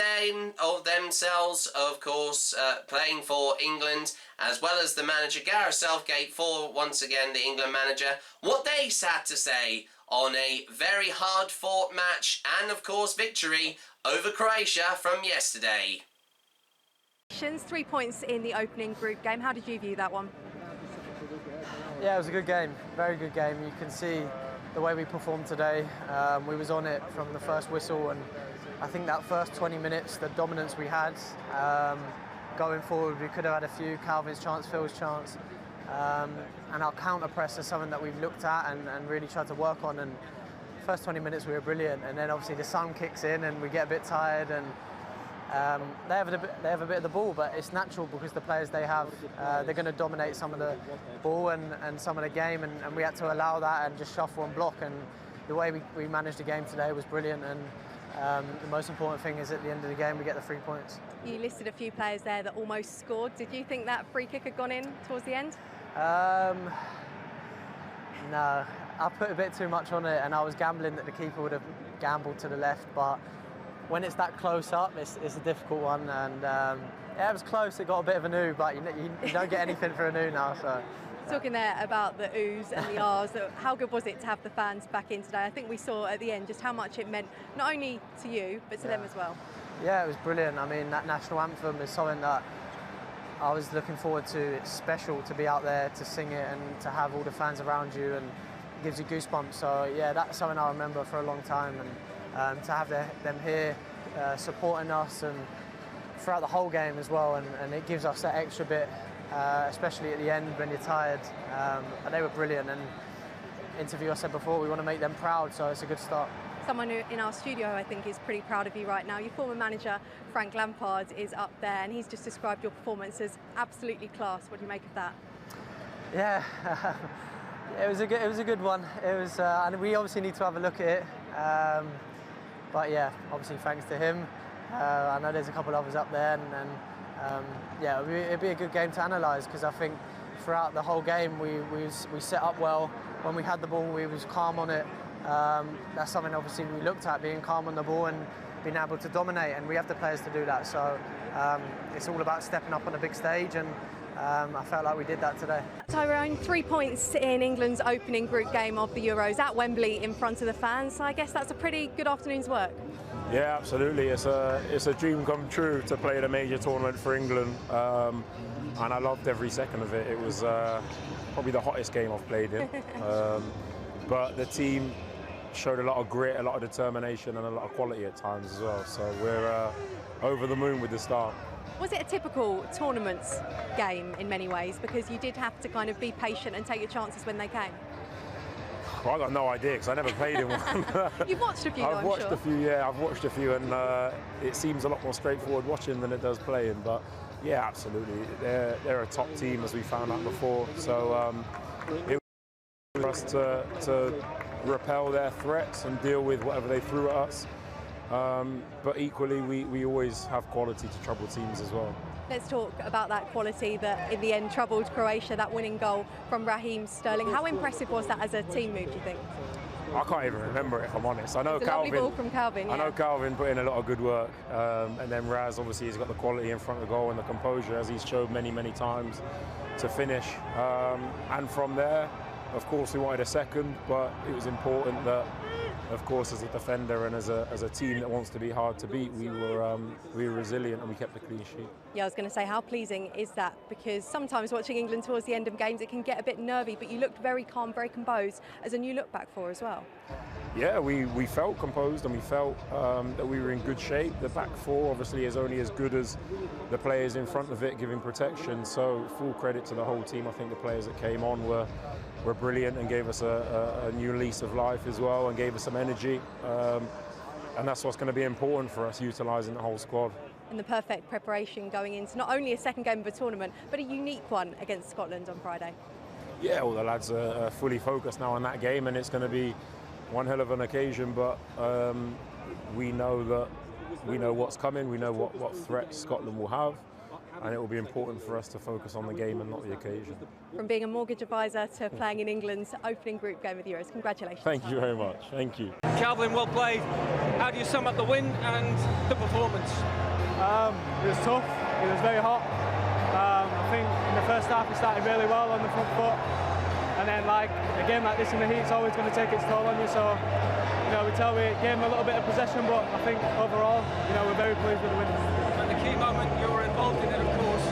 themselves, of course, playing for England, as well as the manager Gareth Southgate, for once again the England manager, what they had to say on a very hard-fought match and, of course, victory over Croatia from yesterday. 3 points in the opening group game. How did you view that one? Yeah, it was a good game, very good game. You can see the way we performed today. We was on it from the first whistle, and I think that first 20 minutes, the dominance we had, going forward, we could have had a few, Calvin's chance, Phil's chance, and our counter press is something that we've looked at and really tried to work on. And first 20 minutes we were brilliant, and then obviously the sun kicks in and we get a bit tired, and they have a bit of the ball, but it's natural because the players they have, they're going to dominate some of the ball and some of the game, and we had to allow that and just shuffle and block. And the way we managed the game today was brilliant, and the most important thing is at the end of the game we get the 3 points. You listed a few players there that almost scored. Did you think that free kick had gone in towards the end? No, I put a bit too much on it, and I was gambling that the keeper would have gambled to the left, but when it's that close up, it's a difficult one. And yeah, it was close. It got a bit of an ooh, but you don't get anything for an ooh now. So. Talking there about the oohs and the ahs, how good was it to have the fans back in today? I think we saw at the end just how much it meant, not only to you, but to them as well. Yeah, it was brilliant. I mean, that national anthem is something that I was looking forward to. It's special to be out there to sing it and to have all the fans around you, and it gives you goosebumps. So yeah, that's something I remember for a long time, and to have them here supporting us and throughout the whole game as well, and it gives us that extra bit, especially at the end when you're tired. But they were brilliant, and interview I said before, we want to make them proud, so it's a good start. Someone who in our studio I think is pretty proud of you right now. Your former manager Frank Lampard is up there, and he's just described your performance as absolutely class. What do you make of that? Yeah, It was a good one. It was, and we obviously need to have a look at it. But yeah, obviously thanks to him. I know there's a couple of others up there, and yeah, it'd be a good game to analyse, because I think throughout the whole game we set up well. When we had the ball, we was calm on it. That's something obviously we looked at, being calm on the ball and being able to dominate, and we have the players to do that. So it's all about stepping up on a big stage, and I felt like we did that today. Tyrone, 3 points in England's opening group game of the Euros at Wembley in front of the fans. So I guess that's a pretty good afternoon's work. Yeah, absolutely. It's a dream come true to play in a major tournament for England, and I loved every second of it. It was probably the hottest game I've played in. But the team showed a lot of grit, a lot of determination, and a lot of quality at times as well. So we're over the moon with the start. Was it a typical tournament game in many ways, because you did have to kind of be patient and take your chances when they came? Well, I got no idea, because I never played in one. You've watched a few, I've watched a few, yeah, I've watched a few, and it seems a lot more straightforward watching than it does playing. But yeah, absolutely, they're a top team, as we found out before. So it was for us to repel their threats and deal with whatever they threw at us. But equally, we always have quality to trouble teams as well. Let's talk about that quality that in the end troubled Croatia, that winning goal from Raheem Sterling. How impressive was that as a team move, do you think? I can't even remember it, if I'm honest. I know Calvin. Lovely ball from Calvin, yeah. I know Calvin put in a lot of good work, and then Raz, obviously, he's got the quality in front of the goal and the composure, as he's showed many, many times, to finish. And from there, of course, we wanted a second, but it was important that, of course, as a defender and as a team that wants to be hard to beat, we were resilient and we kept a clean sheet. Yeah, I was going to say, how pleasing is that? Because sometimes watching England towards the end of games, it can get a bit nervy, but you looked very calm, very composed, as a new look back for as well. Yeah, we felt composed, and we felt that we were in good shape. The back four obviously is only as good as the players in front of it giving protection, so full credit to the whole team. I think the players that came on were brilliant and gave us a new lease of life as well, and gave us some energy, and that's what's going to be important for us, utilising the whole squad. And the perfect preparation going into not only a second game of a tournament, but a unique one against Scotland on Friday. Yeah, all the lads are fully focused now on that game, and it's going to be one hell of an occasion, but we know what's coming, we know what threats Scotland will have, and it will be important for us to focus on the game and not the occasion. From being a mortgage advisor to playing in England's opening group game of the Euros, congratulations. Thank you very much. Thank you. Calvin, well played. How do you sum up the win and the performance? It was tough. It was very hot. I think in the first half we started really well on the front foot, and then like a game like this in the heat is always going to take its toll on you. So we gave them a little bit of possession, but I think overall we're very pleased with the win. And the key moment you were involved in it, of course.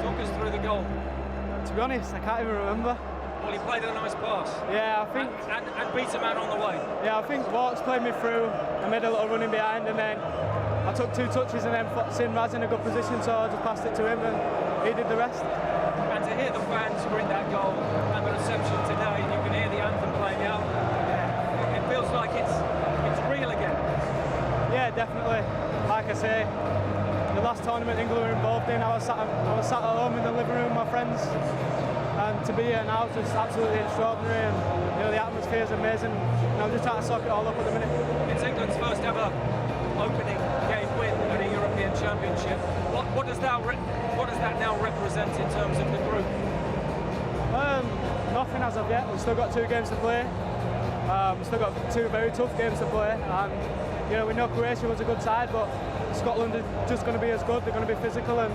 Talk us through the goal. To be honest, I can't even remember. Well, he played a nice pass. Yeah, I think. And beat a man on the way. Yeah, I think Walks played me through. I made a little running behind, and then I took 2 touches and then seen Raz in a good position, so I just passed it to him and he did the rest. And to hear the fans greet that goal and the reception today, you can hear the anthem playing out. It feels like it's real again. Yeah, definitely. Like I say, the last tournament England were involved in, I was sat at home in the living room with my friends, and to be here now is just absolutely extraordinary, and the atmosphere is amazing. And I'm just trying to soak it all up at the minute. It's England's first ever opening game win at a European Championship. What does that now represent in terms of the group? Nothing as of yet. We've still got 2 games to play. We've still got 2 very tough games to play, and we know Croatia was a good side, but Scotland is just going to be as good. They're going to be physical, and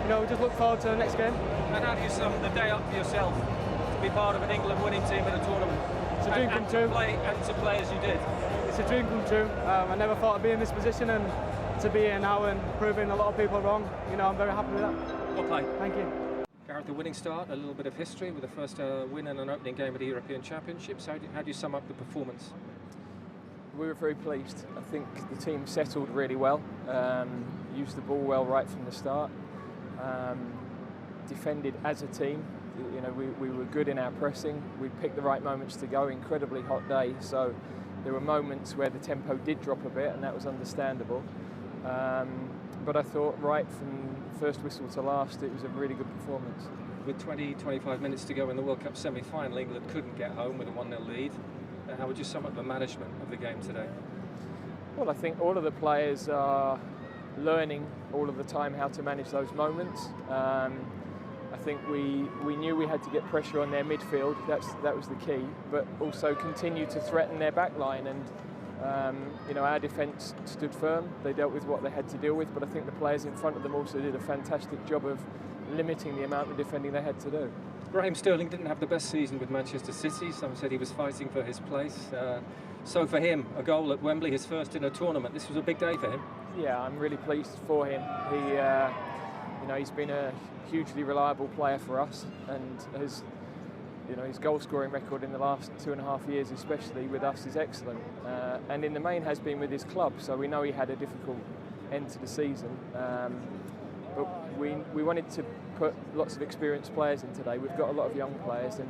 we just look forward to the next game. And how do you sum the day up for yourself to be part of an England winning team in a tournament? It's a dream come true. And to play as you did. It's a dream come true. I never thought I'd be in this position, and to be here now and proving a lot of people wrong, I'm very happy with that. Well played. Thank you. Gareth, the winning start, a little bit of history with the first win in an opening game at the European Championship. So how do you sum up the performance? We were very pleased. I think the team settled really well, used the ball well right from the start, defended as a team. We were good in our pressing. We picked the right moments to go. Incredibly hot day, so there were moments where the tempo did drop a bit, and that was understandable. But I thought right from first whistle to last, it was a really good performance. with 20-25 minutes to go in the World Cup semi-final. England couldn't get home with a 1-0 lead. How would you sum up the management of the game today? Well, I think all of the players are learning all of the time how to manage those moments. I think we knew we had to get pressure on their midfield. That was the key, but also continue to threaten their back line. And our defence stood firm. They dealt with what they had to deal with, but I think the players in front of them also did a fantastic job of limiting the amount of defending they had to do. Raheem Sterling didn't have the best season with Manchester City. Some said he was fighting for his place. So for him, a goal at Wembley, his first in a tournament. This was a big day for him. Yeah, I'm really pleased for him. He's been a hugely reliable player for us, and his goal scoring record in the last 2.5 years, especially with us, is excellent. And in the main has been with his club. So we know he had a difficult end to the season. But we wanted to put lots of experienced players in today. We've got a lot of young players, and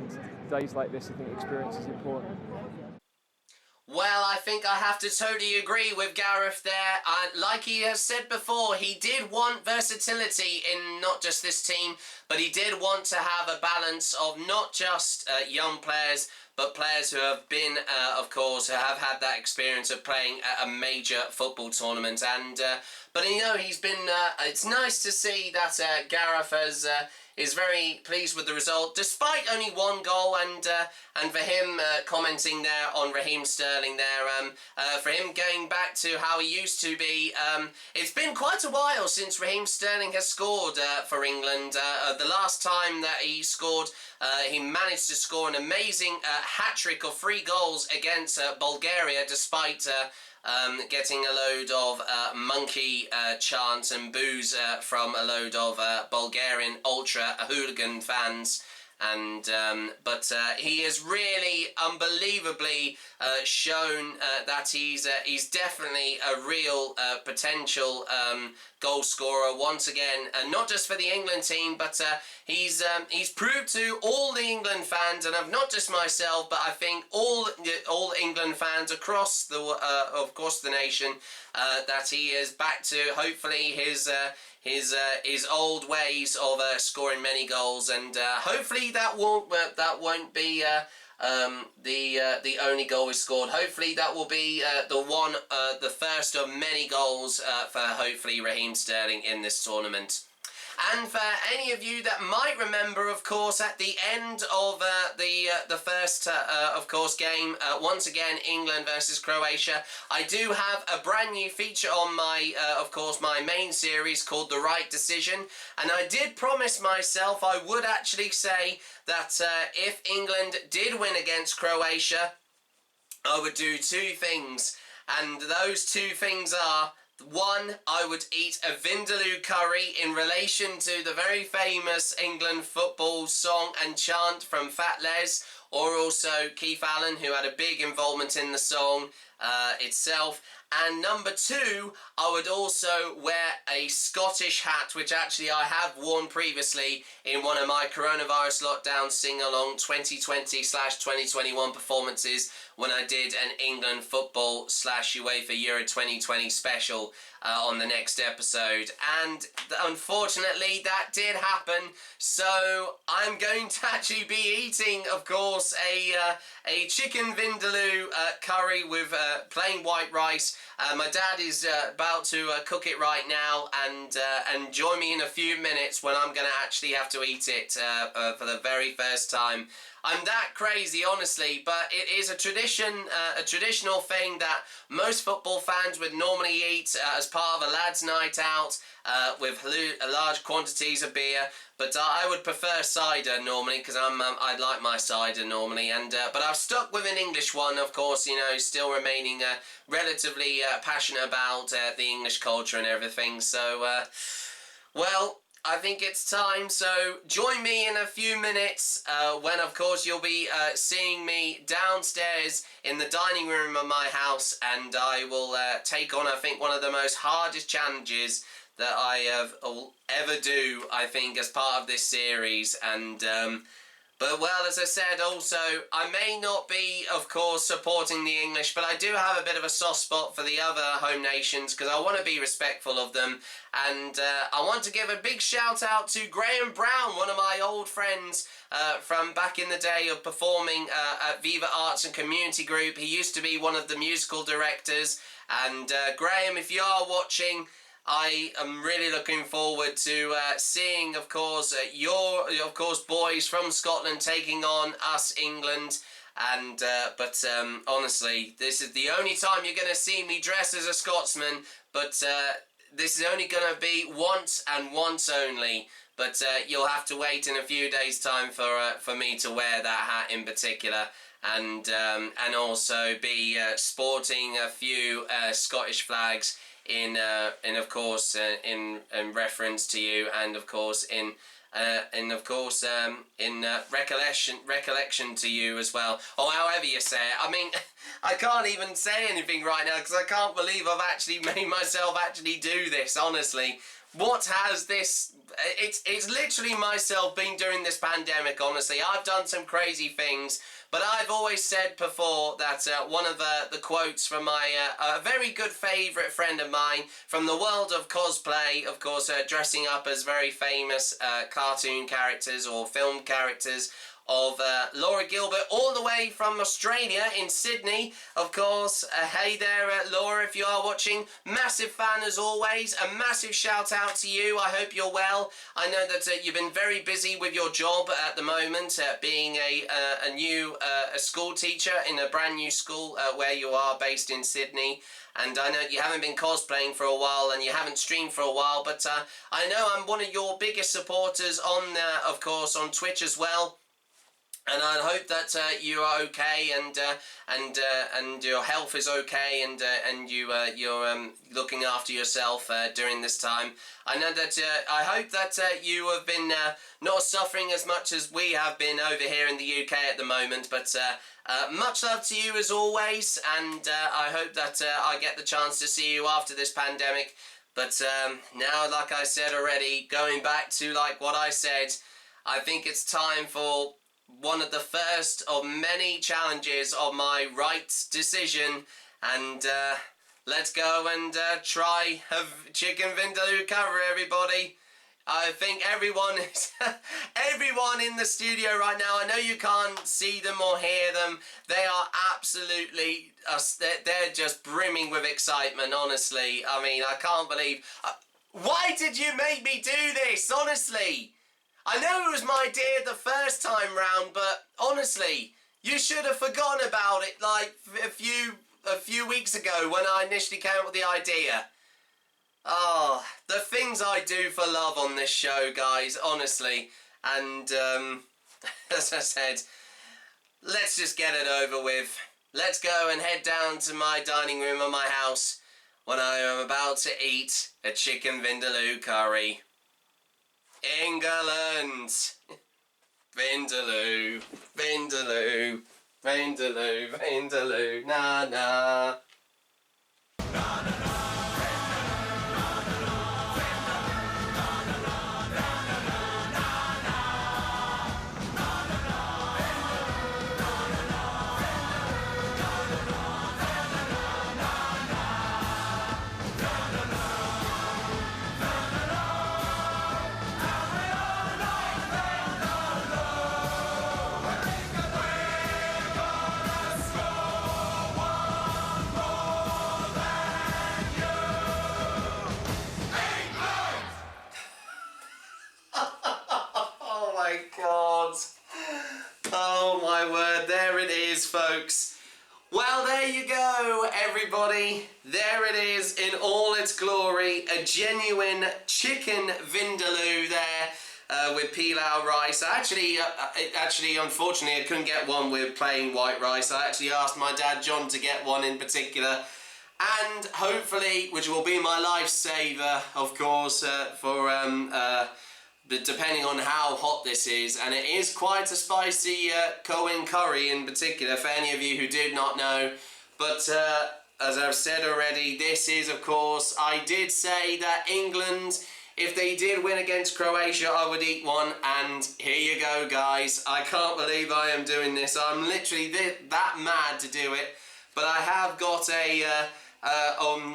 days like this, I think experience is important. Well, I think I have to totally agree with Gareth there. Like he has said before, he did want versatility in not just this team, but he did want to have a balance of not just young players, but players who have been, of course, who have had that experience of playing at a major football tournament. And but he's been. It's nice to see that Gareth is very pleased with the result, despite only one goal. And for him commenting there on Raheem Sterling there, for him going back to how he used to be. It's been quite a while since Raheem Sterling has scored for England. The last time that he scored, he managed to score an amazing hat-trick of 3 goals against Bulgaria, despite getting a load of monkey chants and boos from a load of Bulgarian ultra hooligan fans. And but he has really unbelievably shown that he's definitely a real potential goal scorer once again, and not just for the England team, but he's proved to all the England fans, and not just myself, but I think all England fans across the of course the nation, that he is back to hopefully his old ways of scoring many goals, and hopefully that won't be the only goal he scored. Hopefully that will be the first of many goals for hopefully Raheem Sterling in this tournament. And for any of you that might remember, of course, at the end of the first, of course, game, once again, England versus Croatia, I do have a brand new feature on my, of course, my main series called The Right Decision. And I did promise myself I would actually say that if England did win against Croatia, I would do 2 things. And those 2 things are: 1, I would eat a Vindaloo curry in relation to the very famous England football song and chant from Fat Les, or also Keith Allen, who had a big involvement in the song itself. And number 2, I would also wear a Scottish hat, which actually I have worn previously in one of my coronavirus lockdown sing-along 2020/2021 performances, when I did an England football / UEFA Euro 2020 special on the next episode. And unfortunately that did happen, so I'm going to actually be eating, of course, a chicken vindaloo curry with plain white rice. My dad is about to cook it right now, and join me in a few minutes when I'm going to actually have to eat it for the very first time. I'm that crazy, honestly, but it is a traditional thing that most football fans would normally eat as part of a lad's night out with large quantities of beer. But I would prefer cider normally, because I like my cider normally. And but I've stuck with an English one, of course. Still remaining relatively passionate about the English culture and everything. So, well, I think it's time, so join me in a few minutes when, of course, you'll be seeing me downstairs in the dining room of my house, and I will take on, I think, one of the most hardest challenges that I have ever do, I think, as part of this series. And But, well, as I said, also, I may not be, of course, supporting the English, but I do have a bit of a soft spot for the other home nations because I want to be respectful of them. And I want to give a big shout out to Graham Brown, one of my old friends from back in the day of performing at Viva Arts and Community Group. He used to be one of the musical directors. And Graham, if you are watching, I am really looking forward to seeing, of course, your boys from Scotland taking on us, England. And but honestly, this is the only time you're going to see me dress as a Scotsman. But this is only going to be once and once only. But you'll have to wait in a few days' time for me to wear that hat in particular. And also be sporting a few Scottish flags in reference to you, and of course in recollection to you as well, or however you say it. I mean, I can't even say anything right now because I can't believe I've actually made myself actually do this, honestly. What has this... It's literally myself been during this pandemic, honestly. I've done some crazy things, but I've always said before that one of the quotes from my a very good favourite friend of mine from the world of cosplay, of course, dressing up as very famous cartoon characters or film characters, of Laura Gilbert, all the way from Australia in Sydney, of course. Hey there, Laura, if you are watching. Massive fan as always. A massive shout out to you. I hope you're well. I know that you've been very busy with your job at the moment, being a new school teacher in a brand new school where you are based in Sydney. And I know you haven't been cosplaying for a while and you haven't streamed for a while, but I know I'm one of your biggest supporters on, of course, on Twitch as well. And I hope that you are okay and your health is okay and you're looking after yourself during this time. I know that I hope that you have been not suffering as much as we have been over here in the UK at the moment. But much love to you as always, and I hope that I get the chance to see you after this pandemic. But now, like I said already, going back to like what I said, I think it's time for one of the first of many challenges of my right decision, and let's go and try a chicken vindaloo curry, everybody. I think everyone in the studio right now, I know you can't see them or hear them, they are absolutely, they're just brimming with excitement, honestly. I mean, I can't believe, why did you make me do this, honestly? I know it was my idea the first time round, but honestly, you should have forgotten about it like a few weeks ago when I initially came up with the idea. Oh, the things I do for love on this show, guys, honestly. And as I said, let's just get it over with. Let's go and head down to my dining room of my house when I am about to eat a chicken vindaloo curry. England! Vindaloo, Vindaloo, Vindaloo, Vindaloo, na na. Oh my word, there it is, folks. Well, there you go, everybody. There it is in all its glory. A genuine chicken vindaloo there with pilau rice. Actually, unfortunately, I couldn't get one with plain white rice. I actually asked my dad, John, to get one in particular. And hopefully, which will be my lifesaver, of course, depending on how hot this is, and it is quite a spicy Cohen curry in particular, for any of you who did not know. But as I've said already, this is, of course, I did say that England if they did win against Croatia, I would eat one, and here you go, guys. I can't believe I am doing this. I'm literally that mad to do it, but I have got a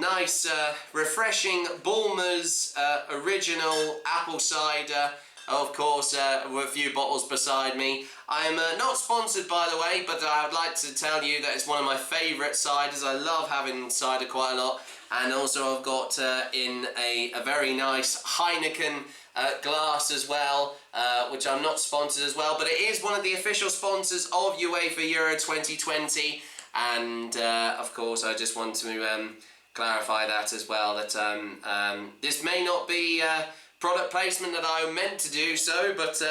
nice, refreshing Bulmers original apple cider, of course, with a few bottles beside me. I am not sponsored, by the way, but I would like to tell you that it's one of my favourite ciders. I love having cider quite a lot. And also I've got in a very nice Heineken glass as well, which I'm not sponsored as well, but it is one of the official sponsors of UEFA Euro 2020. And of course I just want to clarify that as well, that this may not be product placement that I meant to do so, but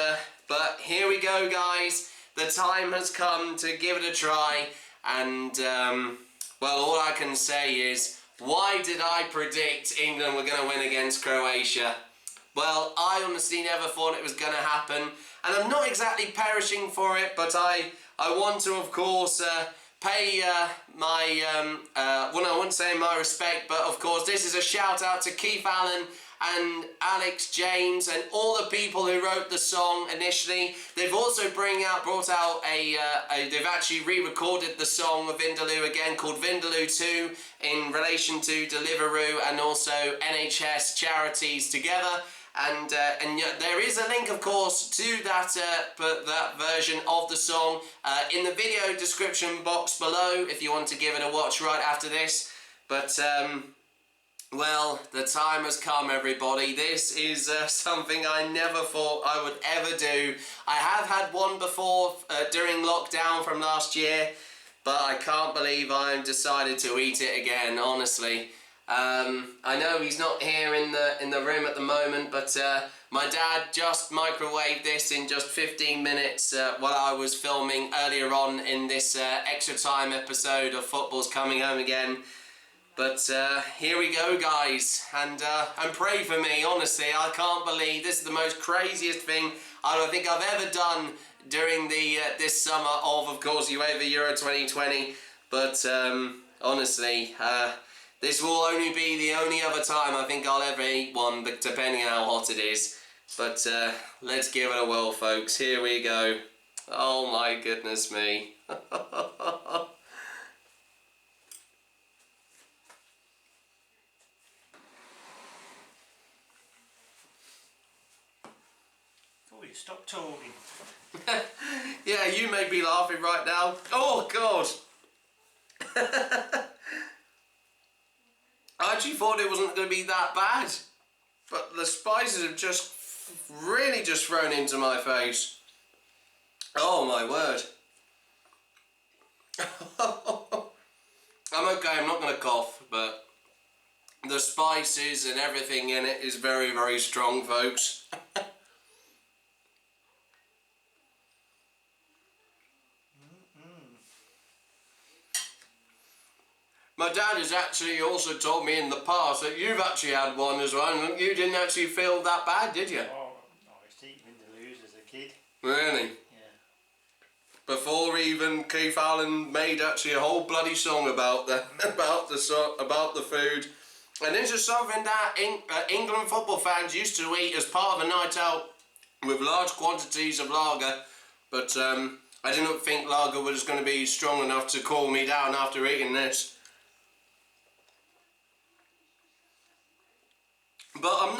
here we go, guys. The time has come to give it a try, and well, all I can say is, why did I predict England were going to win against Croatia? Well, I honestly never thought it was going to happen, and I'm not exactly perishing for it, but I want to, of course, pay my, well, I wouldn't say my respect, but of course this is a shout out to Keith Allen and Alex James and all the people who wrote the song initially. They've also brought out they've actually re-recorded the song of Vindaloo again, called Vindaloo 2, in relation to Deliveroo and also NHS charities together. And there is a link, of course, to that version of the song in the video description box below if you want to give it a watch right after this. But well, the time has come, everybody. This is something I never thought I would ever do. I have had one before during lockdown from last year, but I can't believe I've decided to eat it again, honestly. I know he's not here in the room at the moment, but my dad just microwaved this in just 15 minutes while I was filming earlier on in this extra time episode of Football's Coming Home Again. But here we go, guys, and pray for me. Honestly, I can't believe this is the most craziest thing I don't think I've ever done during the this summer of course, UEFA Euro 2020. But honestly, this will only be the only other time I think I'll ever eat one, but depending on how hot it is. But let's give it a whirl, folks. Here we go. Oh my goodness me. Stop talking. Yeah, you may be laughing right now. Oh God! I actually thought it wasn't going to be that bad, but the spices have just really just thrown into my face. Oh my word! I'm okay. I'm not going to cough, but the spices and everything in it is very, very strong, folks. My dad has actually also told me in the past that you've actually had one as well, and you didn't actually feel that bad, did you? Oh, I used to eat Vindaloos as a kid. Really? Yeah. Before even Keith Allen made actually a whole bloody song about the food. And this is something that England football fans used to eat as part of a night out with large quantities of lager, but I didn't think lager was going to be strong enough to cool me down after eating this. But I'm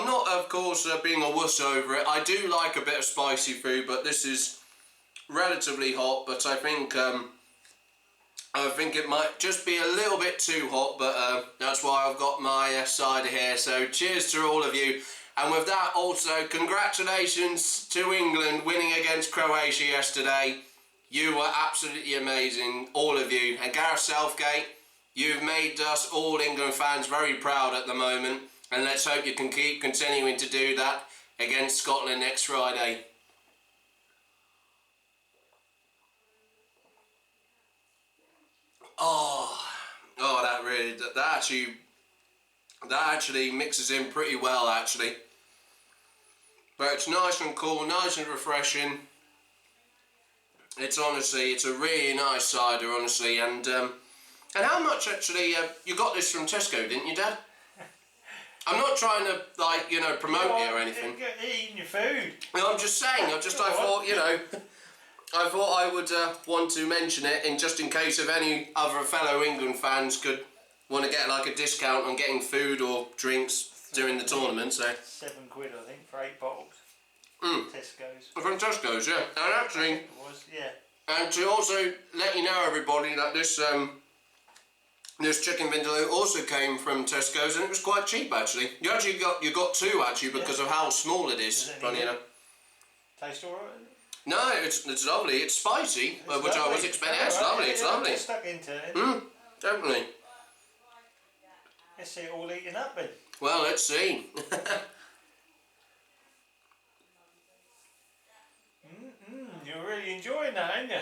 not, of course, being a wuss over it. I do like a bit of spicy food, but this is relatively hot. But I think it might just be a little bit too hot. But that's why I've got my cider here. So cheers to all of you. And with that, also congratulations to England winning against Croatia yesterday. You were absolutely amazing, all of you. And Gareth Southgate, you've made us all England fans very proud at the moment. And let's hope you can keep continuing to do that against Scotland next Friday. Oh, that actually mixes in pretty well, actually. But it's nice and cool, nice and refreshing. It's a really nice cider, honestly. And how much actually? You got this from Tesco, didn't you, Dad? I'm not trying to, like, you know, promote it or anything. You're eating your food. No, I'm just saying. I thought, you know, I thought I would want to mention it, just in case of any other fellow England fans could want to get like a discount on getting food or drinks during the tournament. So £7, I think, for 8 bottles. Tesco's. From Tesco's, yeah. And actually, It was, yeah. and to also let you know, everybody, that this this chicken vindaloo also came from Tesco's, and it was quite cheap actually. You got two actually because of how small it is. Funny enough. Taste alright? No, it's lovely. It's spicy, which I was expecting. It's lovely. It's lovely. It's stuck into it. Definitely. Let's see it all eaten up then. Well, let's see. You're really enjoying that, aren't you?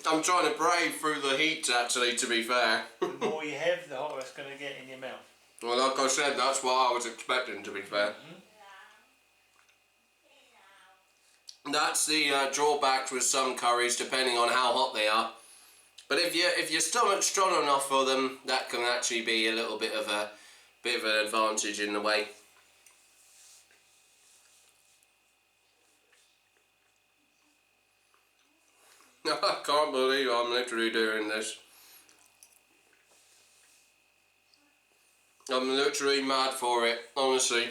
I'm trying to brave through the heat, actually, to be fair. The more you have, the hotter it's going to get in your mouth. Well, like I said, that's what I was expecting, to be fair. That's the drawbacks with some curries, depending on how hot they are. But if your stomach's strong enough for them, that can actually be a little bit of an advantage in a way. I can't believe I'm literally doing this. I'm literally mad for it, honestly.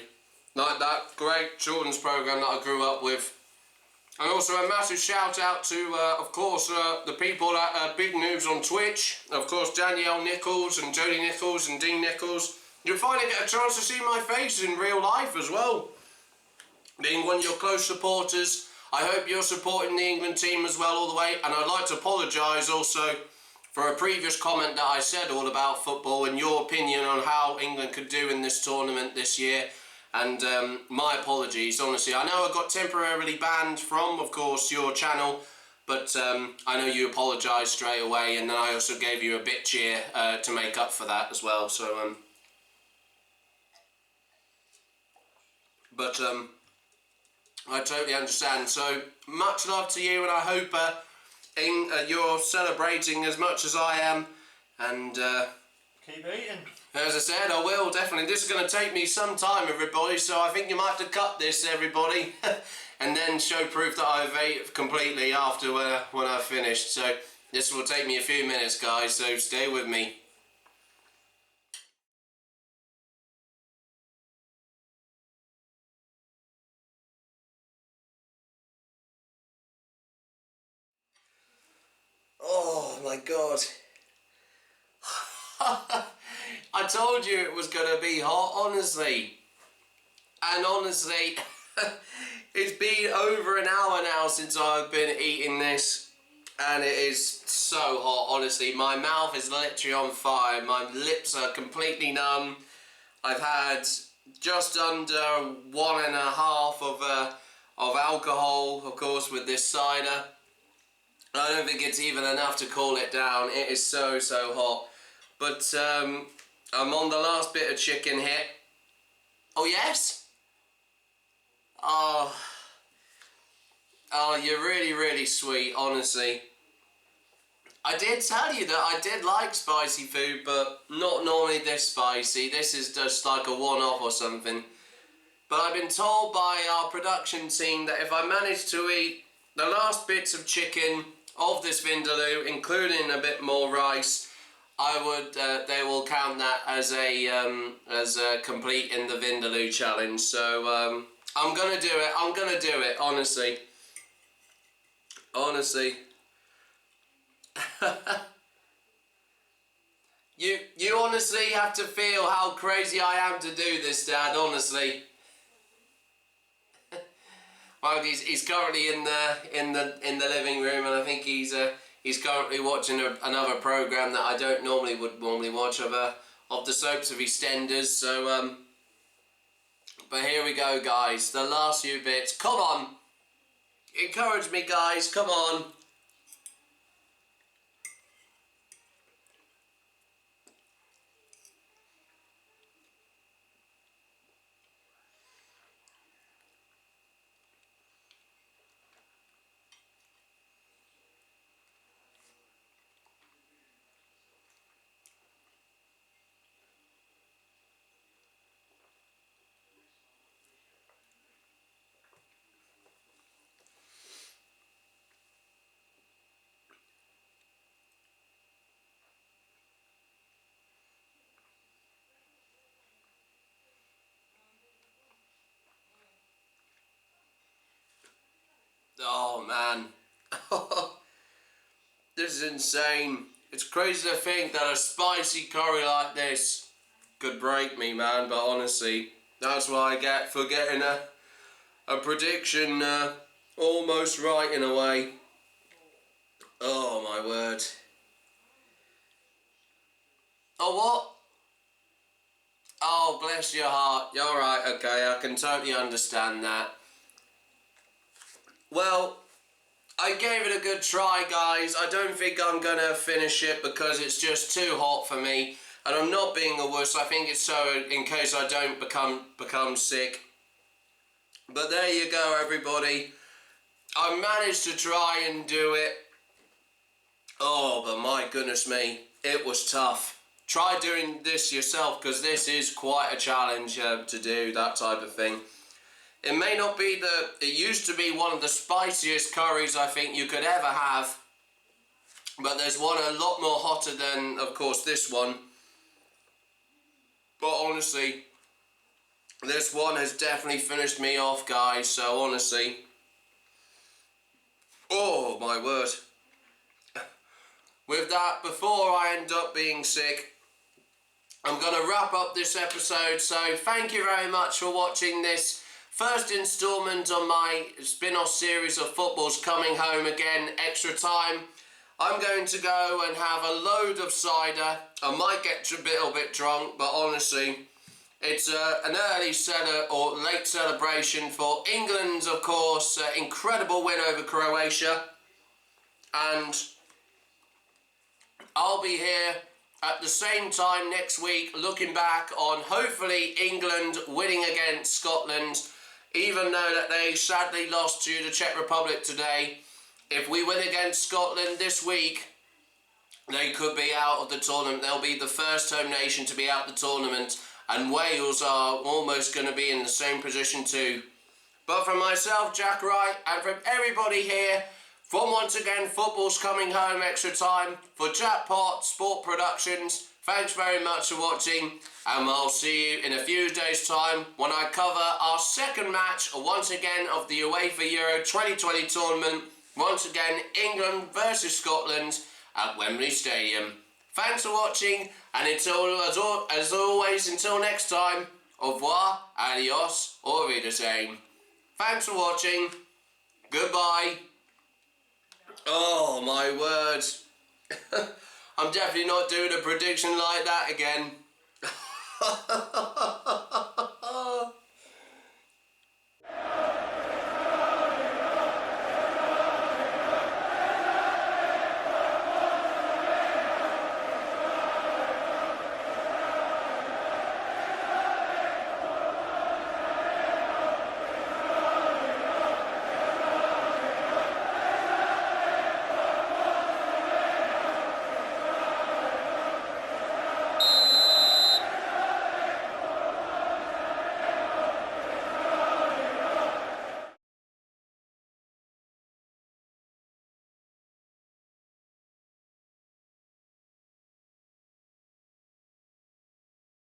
Like that great children's programme that I grew up with. And also a massive shout out to, of course, the people at Big News on Twitch. Of course, Danielle Nichols and Jodie Nichols and Dean Nichols. You'll finally get a chance to see my face in real life as well. Being one of your close supporters, I hope you're supporting the England team as well all the way. And I'd like to apologise also for a previous comment that I said all about football and your opinion on how England could do in this tournament this year. And my apologies, honestly. I know I got temporarily banned from, of course, your channel, but I know you apologised straight away, and then I also gave you a bit cheer to make up for that as well. So, but I totally understand. So much love to you, and I hope you're celebrating as much as I am. And keep eating. As I said, I will, definitely. This is going to take me some time, everybody, so I think you might have to cut this, everybody, and then show proof that I've ate completely after when I've finished. So this will take me a few minutes, guys, so stay with me. Oh, my God. I told you it was going to be hot, honestly. And honestly, it's been over an hour now since I've been eating this. And it is so hot, honestly. My mouth is literally on fire. My lips are completely numb. I've had just under 1.5 of alcohol, of course, with this cider. I don't think it's even enough to cool it down. It is so hot. But I'm on the last bit of chicken here. Oh, yes? Oh, you're really sweet, honestly. I did tell you that I did like spicy food, but not normally this spicy. This is just like a one-off or something. But I've been told by our production team that if I manage to eat the last bits of chicken of this vindaloo, including a bit more rice, they will count that as a complete in the Vindaloo challenge. So I'm gonna do it. I'm gonna do it. Honestly. You honestly have to feel how crazy I am to do this, Dad. Honestly. Well, he's currently in the living room, and I think he's currently watching another program that I don't normally watch of the soaps of EastEnders. So but here we go, guys. The last few bits. Come on, encourage me, guys. Come on. Oh man. This is insane. It's crazy to think that a spicy curry like this could break me, man, but honestly, that's what I get for getting a prediction almost right in a way. Oh my word. Oh, what? Oh, bless your heart. You're right, okay, I can totally understand that. Well, I gave it a good try, guys. I don't think I'm gonna finish it because it's just too hot for me. And I'm not being a wuss. I think it's so in case I don't become sick. But there you go, everybody. I managed to try and do it. Oh, but my goodness me, it was tough. Try doing this yourself, because this is quite a challenge to do, that type of thing. It may not be it used to be one of the spiciest curries I think you could ever have. But there's one a lot more hotter than, of course, this one. But honestly, this one has definitely finished me off, guys. So honestly, oh my word. With that, before I end up being sick, I'm going to wrap up this episode. So thank you very much for watching this first instalment on my spin-off series of Football's Coming Home Again Extra Time. I'm going to go and have a load of cider. I might get a little bit drunk, but honestly, it's an early or late celebration for England's, of course, incredible win over Croatia. And I'll be here at the same time next week looking back on hopefully England winning against Scotland, even though that they sadly lost to the Czech Republic today. If we win against Scotland this week, they could be out of the tournament. They'll be the first home nation to be out of the tournament, and Wales are almost going to be in the same position too. But from myself, Jack Wright, and from everybody here, from once again Football's Coming Home Extra Time for Jackpot Sport Productions, thanks very much for watching, and I'll see you in a few days' time when I cover our second match, once again, of the UEFA Euro 2020 tournament. Once again, England versus Scotland at Wembley Stadium. Thanks for watching, and as always, until next time, au revoir, adios, au revoir. Thanks for watching. Goodbye. Oh my word. I'm definitely not doing a prediction like that again.